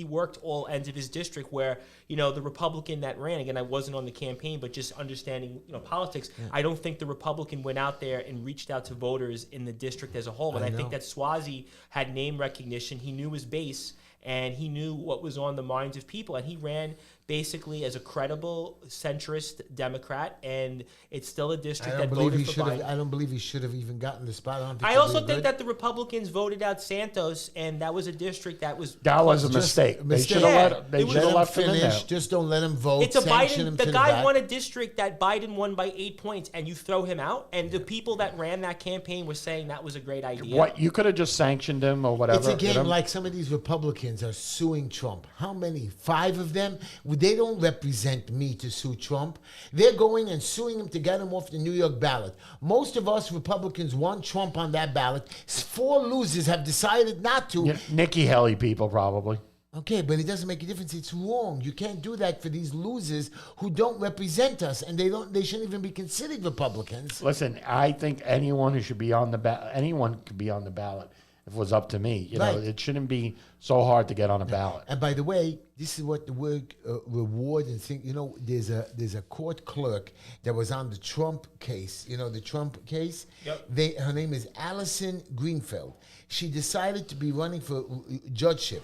worked all ends of his district where, you know, the Republican that ran, again, I wasn't on the campaign, but just understanding, you know, politics, I don't think the Republican went out there and reached out to voters in the district as a whole, and I think that Suozzi had name recognition, he knew his base, and he knew what was on the minds of people, and he ran basically as a credible centrist Democrat, and it's still a district that voted for Biden. I don't believe he should have even gotten the spot. I also think that the Republicans voted out Santos, and that was a district that was a mistake. They should have left him in there. Just don't let him vote. It's a Biden. The guy won a district that Biden won by 8 points, and you throw him out. And the people that ran that campaign were saying that was a great idea. What, you could have just sanctioned him or whatever. It's a game like some of these Republicans are suing Trump. How many? 5 of them. They don't represent me to sue Trump. They're going and suing him to get him off the New York ballot. Most of us Republicans want Trump on that ballot. 4 losers have decided not to. Yeah, Nikki Haley people probably. Okay, but it doesn't make a difference. It's wrong. You can't do that for these losers who don't represent us, and they shouldn't even be considered Republicans. Listen, I think anyone who should be on the ballot, anyone could be on the ballot. If it was up to me, you know, it shouldn't be so hard to get on a ballot. And by the way, this is what the word reward and thing. You know, there's a court clerk that was on the Trump case. You know, the Trump case. Yep. Her name is Allison Greenfield. She decided to be running for judgeship.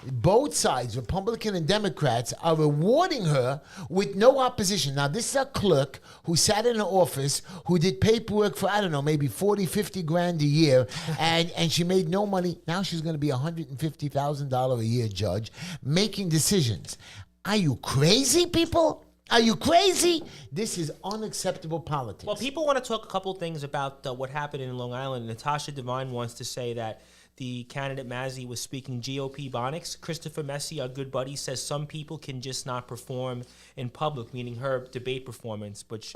Both sides, Republican and Democrats, are rewarding her with no opposition. Now, this is a clerk who sat in her office, who did paperwork for, I don't know, maybe 40, 50 grand a year, and she made no money. Now she's going to be $150,000 a year judge, making decisions. Are you crazy, people? Are you crazy? This is unacceptable politics. Well, people want to talk a couple things about what happened in Long Island. Natasha Devine wants to say that the candidate Mazzy was speaking GOP Bonics. Christopher Messi, our good buddy, says some people can just not perform in public, meaning her debate performance. But she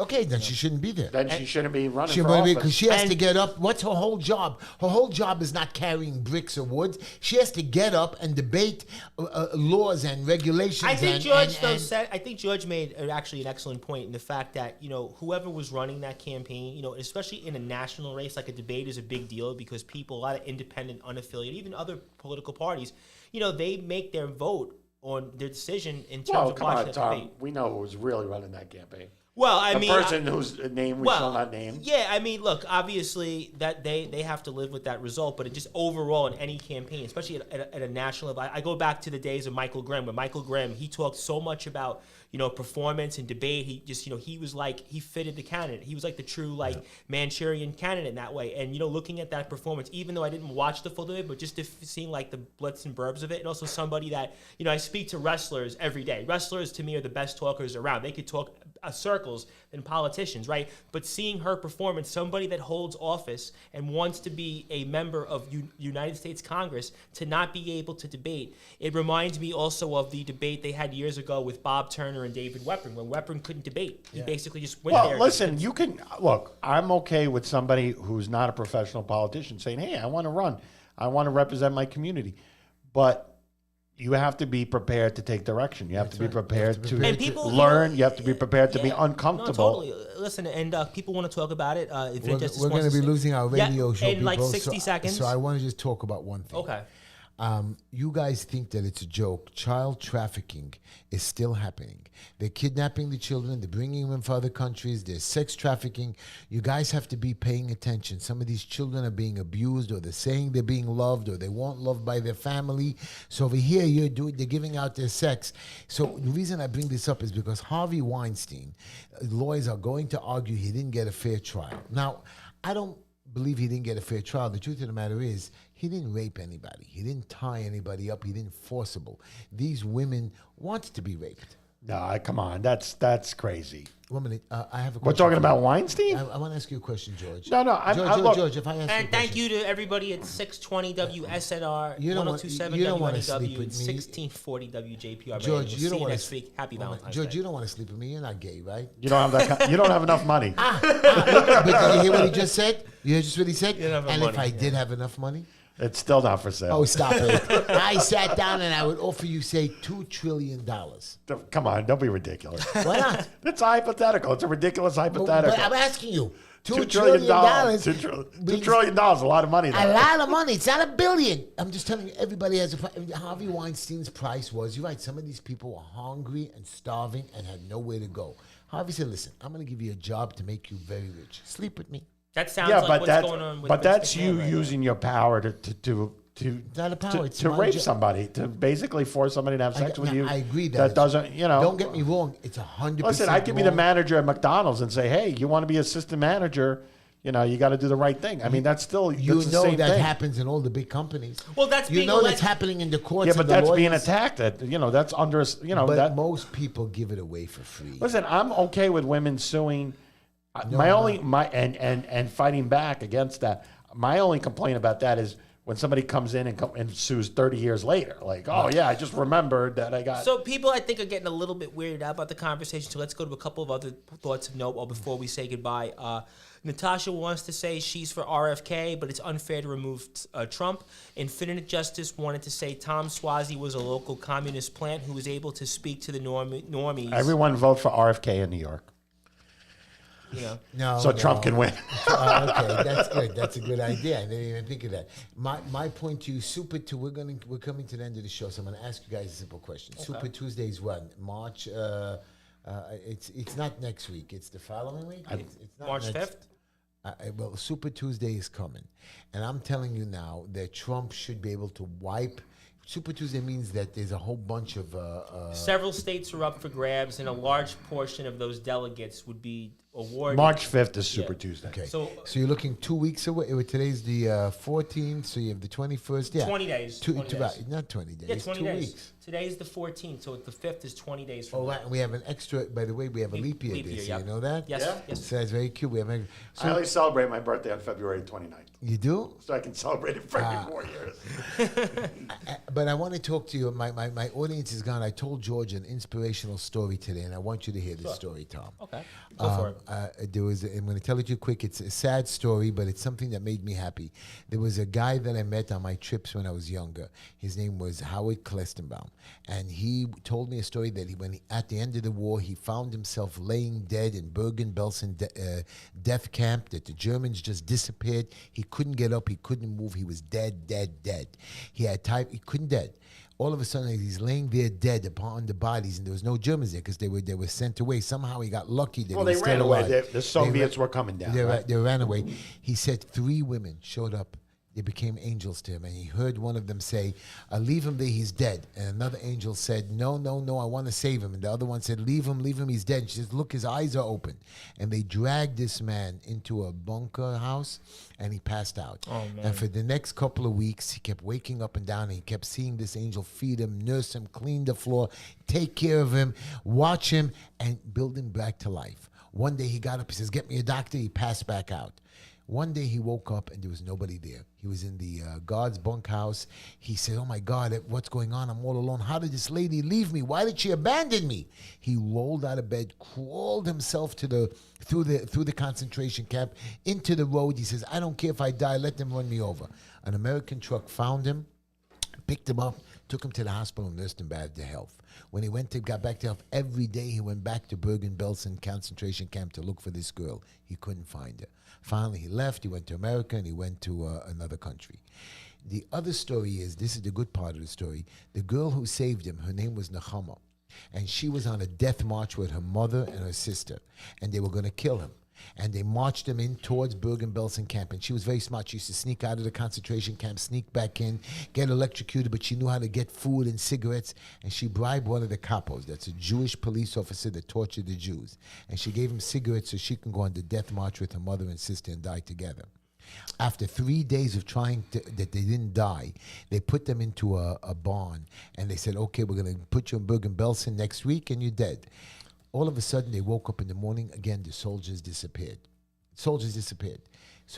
shouldn't be there. Then she shouldn't be running for office. Because she has to get up. What's her whole job? Her whole job is not carrying bricks or wood. She has to get up and debate laws and regulations. I think George made actually an excellent point in the fact that, you know, whoever was running that campaign, you know, especially in a national race, like a debate is a big deal because people, a lot of independent, unaffiliated, even other political parties, you know, they make their vote on their decision in terms of watching that debate. We know who was really running that campaign. Well, I mean, a person whose name we shall not name. Yeah, I mean, look, obviously that they have to live with that result, but it just overall in any campaign, especially at a national level, I go back to the days of Michael Grimm. When Michael Grimm, he talked so much about, you know, performance and debate. He just, you know, he was like, he fitted the candidate. He was like the true, like, Manchurian candidate in that way. And, you know, looking at that performance, even though I didn't watch the full debate, but just seeing, like, the blitz and burbs of it, and also somebody that, you know, I speak to wrestlers every day. Wrestlers, to me, are the best talkers around. They could talk circles than politicians, right? But seeing her performance, somebody that holds office and wants to be a member of United States Congress, to not be able to debate, it reminds me also of the debate they had years ago with Bob Turner and David Weprin, when Weprin couldn't debate. He basically just went there. Well, listen, you can, look, I'm okay with somebody who's not a professional politician saying, hey, I want to run. I want to represent my community. But you have to be prepared to take direction. You have to be prepared to learn. You have to be prepared to be uncomfortable. No, totally. Listen, and people want to talk about it. We're going to be losing our radio show, in people, like 60 seconds. So I want to just talk about one thing. Okay. You guys think that it's a joke. Child trafficking is still happening. They're kidnapping the children. They're bringing them from other countries. There's sex trafficking. You guys have to be paying attention. Some of these children are being abused, or they're saying they're being loved, or they weren't loved by their family. So over here, they're giving out their sex. So the reason I bring this up is because Harvey Weinstein, lawyers are going to argue he didn't get a fair trial. Now, I don't believe he didn't get a fair trial. The truth of the matter is, he didn't rape anybody. He didn't tie anybody up. He didn't forcible. These women wanted to be raped. No, come on. That's crazy. 1 minute. I have a question. We're talking about Weinstein? I want to ask you a question, George. No. George, if I ask you a And thank question. you to everybody at 620 WSNR, You don't want- 1027 you don't wanna WNEW, sleep and with me. 1640 WJPR. George, we'll you see don't you want next to week. Happy Valentine's George, Day. you don't want to sleep with me. You're not gay, right? You don't have that. You don't have enough money. But did you hear what he just said? You hear just what he said? You don't have And money, if I did have enough money? It's still not for sale. Oh, stop it. I sat down and I would offer you, say, $2 trillion. Come on, don't be ridiculous. Why not? It's a hypothetical. It's a ridiculous hypothetical. But I'm asking you. $2 trillion. trillion. $2 trillion is a lot of money. A Though. lot of money. It's not $1 billion. I'm just telling you, everybody has a price. Harvey Weinstein's price was, you're right, some of these people were hungry and starving and had nowhere to go. Harvey said, listen, I'm going to give you a job to make you very rich. Sleep with me. That sounds Yeah, like but what's going on with but Vince that's McMahon you right now. using your power to Not a power. It's to my rape job. somebody, to basically force somebody to have sex with you. I agree that it's- doesn't, Don't get me wrong. It's 100%. Listen, I could be the wrong. manager at McDonald's and say, hey, you want to be assistant manager? You got to do the right thing. I mean, that's still You that's the know same that thing. happens in all the big companies. Well, that's you being know alleged- that's happening in the courts. Yeah, but and the that's being lawyers. attacked. That that's under But that. most people give it away for free. Listen, I'm okay with women suing. And fighting back against that. My only complaint about that is when somebody comes in and sues 30 years later. Like, oh yeah, I just remembered that I got. So people, I think, are getting a little bit weirded out about the conversation. So let's go to a couple of other thoughts of note before we say goodbye. Natasha wants to say she's for RFK, but it's unfair to remove Trump. Infinite Justice wanted to say Tom Swazi was a local communist plant who was able to speak to the normies. Everyone vote for RFK in New York. So Trump can win. Okay, that's good. That's a good idea. I didn't even think of that. My point to you, Super Tuesday. We're coming to the end of the show, so I'm going to ask you guys a simple question. Okay. Super Tuesday is when? March. It's not next week. It's the following week. It's not March 5th. Well, Super Tuesday is coming, and I'm telling you now that Trump should be able to wipe. Super Tuesday means that there's a whole bunch of several states are up for grabs, and a large portion of those delegates would be awarded. March 5th is Super Tuesday. Okay, So you're looking 2 weeks away. Today's the 14th, so you have the 21st. Yeah, 20 days. 20 days. Right, not 20 days. Yeah, 20 2 days. weeks. Today's the 14th, so the 5th is 20 days from Oh, now. right. And we have an extra. By the way, we have a leap year Leap this year, year. yep. You know that? Yes, Yeah? yes. So that's very cute. We have. I only celebrate my birthday on February 29th, You do? so I can celebrate it for every 4 years. But I want to talk to you. My audience is gone. I told George an inspirational story today, and I want you to hear this story, Tom. Okay, go for it. I'm going to tell it you quick. It's a sad story, but it's something that made me happy. There was a guy that I met on my trips when I was younger. His name was Howard Klestenbaum, and he told me a story that at the end of the war, he found himself laying dead in Bergen-Belsen death camp, that the Germans just disappeared. He couldn't get up. He couldn't move. He was dead. He had he couldn't dead. All of a sudden, he's laying there dead upon the bodies, and there was no Germans there because they were sent away. Somehow he got lucky that Well, he they was ran still away. alive. The Soviets were coming down. They ran away. He said 3 women showed up. They became angels to him, and he heard one of them say, leave him there, he's dead. And another angel said, no, I want to save him. And the other one said, leave him, he's dead. And she says, look, his eyes are open. And they dragged this man into a bunker house, and he passed out. Oh, man. And for the next couple of weeks, he kept waking up and down, and he kept seeing this angel feed him, nurse him, clean the floor, take care of him, watch him, and build him back to life. One day he got up, he says, get me a doctor. He passed back out. One day he woke up and there was nobody there. He was in the guard's bunkhouse. He said, oh my God, what's going on? I'm all alone. How did this lady leave me? Why did she abandon me? He rolled out of bed, crawled himself through the concentration camp into the road. He says, I don't care if I die, let them run me over. An American truck found him, picked him up, took him to the hospital, and nursed him back to health. When he got back to health, every day he went back to Bergen-Belsen concentration camp to look for this girl. He couldn't find her. Finally, he left. He went to America, and he went to another country. The other story is, this is the good part of the story, the girl who saved him, her name was Nechama, and she was on a death march with her mother and her sister, and they were going to kill him. And they marched him in towards Bergen-Belsen camp. And she was very smart. She used to sneak out of the concentration camp, sneak back in, get electrocuted, but she knew how to get food and cigarettes. And she bribed one of the capos, that's a Jewish police officer that tortured the Jews. And she gave him cigarettes so she can go on the death march with her mother and sister and die together. After 3 days of trying that they didn't die, they put them into a barn. And they said, okay, we're going to put you in Bergen-Belsen next week and you're dead. All of a sudden, they woke up in the morning. Again, the soldiers disappeared. So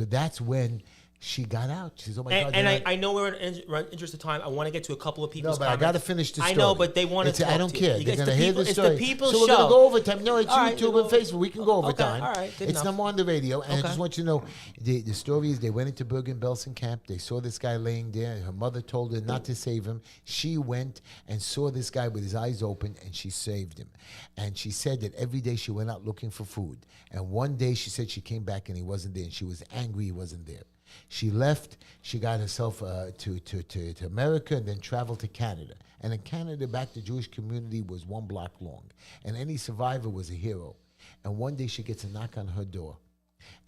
that's when she got out. She says, "Oh my God!" And I know we're in interest of time. I want to get to a couple of people's comments. I got to finish the story. I know, but they want to talk I don't care. They're going to hear the story. It's the people's so we're going to go over time. No, it's YouTube and Facebook. We can go over time. All right, it's number on the radio. And I just want you to know, the story is they went into Bergen-Belsen camp. They saw this guy laying there. Her mother told her not to save him. She went and saw this guy with his eyes open, and she saved him. And she said that every day she went out looking for food. And one day she said she came back and he wasn't there. And she was angry he wasn't there. She left. She got herself to America and then traveled to Canada. And in Canada, back the Jewish community was 1 block long. And any survivor was a hero. And one day she gets a knock on her door.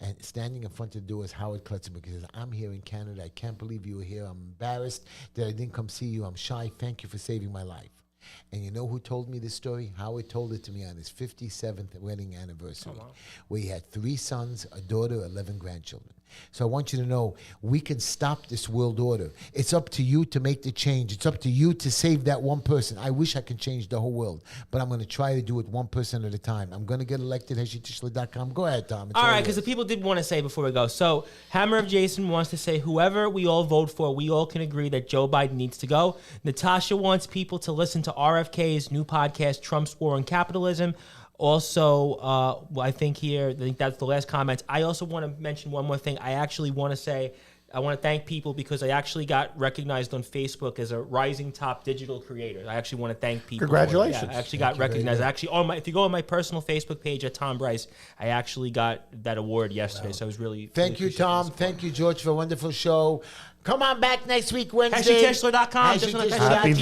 And standing in front of the door is Howard Klutzenberg. He says, "I'm here in Canada. I can't believe you were here. I'm embarrassed that I didn't come see you. I'm shy. Thank you for saving my life." And you know who told me this story? Howard told it to me on his 57th wedding anniversary, where he had 3 sons, a daughter, 11 grandchildren. So I want you to know, we can stop this world order. It's up to you to make the change. It's up to you to save that one person. I wish I could change the whole world, but I'm going to try to do it one person at a time. I'm going to get elected, HeshyTishler.com. Go ahead, Tom. All right, because the people did want to say before we go. So Hammer of Jason wants to say, whoever we all vote for, we all can agree that Joe Biden needs to go. Natasha wants people to listen to RFK's new podcast, Trump's War on Capitalism. Also, I think that's the last comment. I also want to mention one more thing. I actually want to say, I want to thank people because I actually got recognized on Facebook as a rising top digital creator. I actually want to thank people. Congratulations. I actually got recognized. Actually, if you go on my personal Facebook page at Tom Brice, I actually got that award yesterday. Wow. So I was really thank you, Tom. Thank you, George, for a wonderful show. Come on back next week, Wednesday. HeshyTishler.com. Happy Valentine's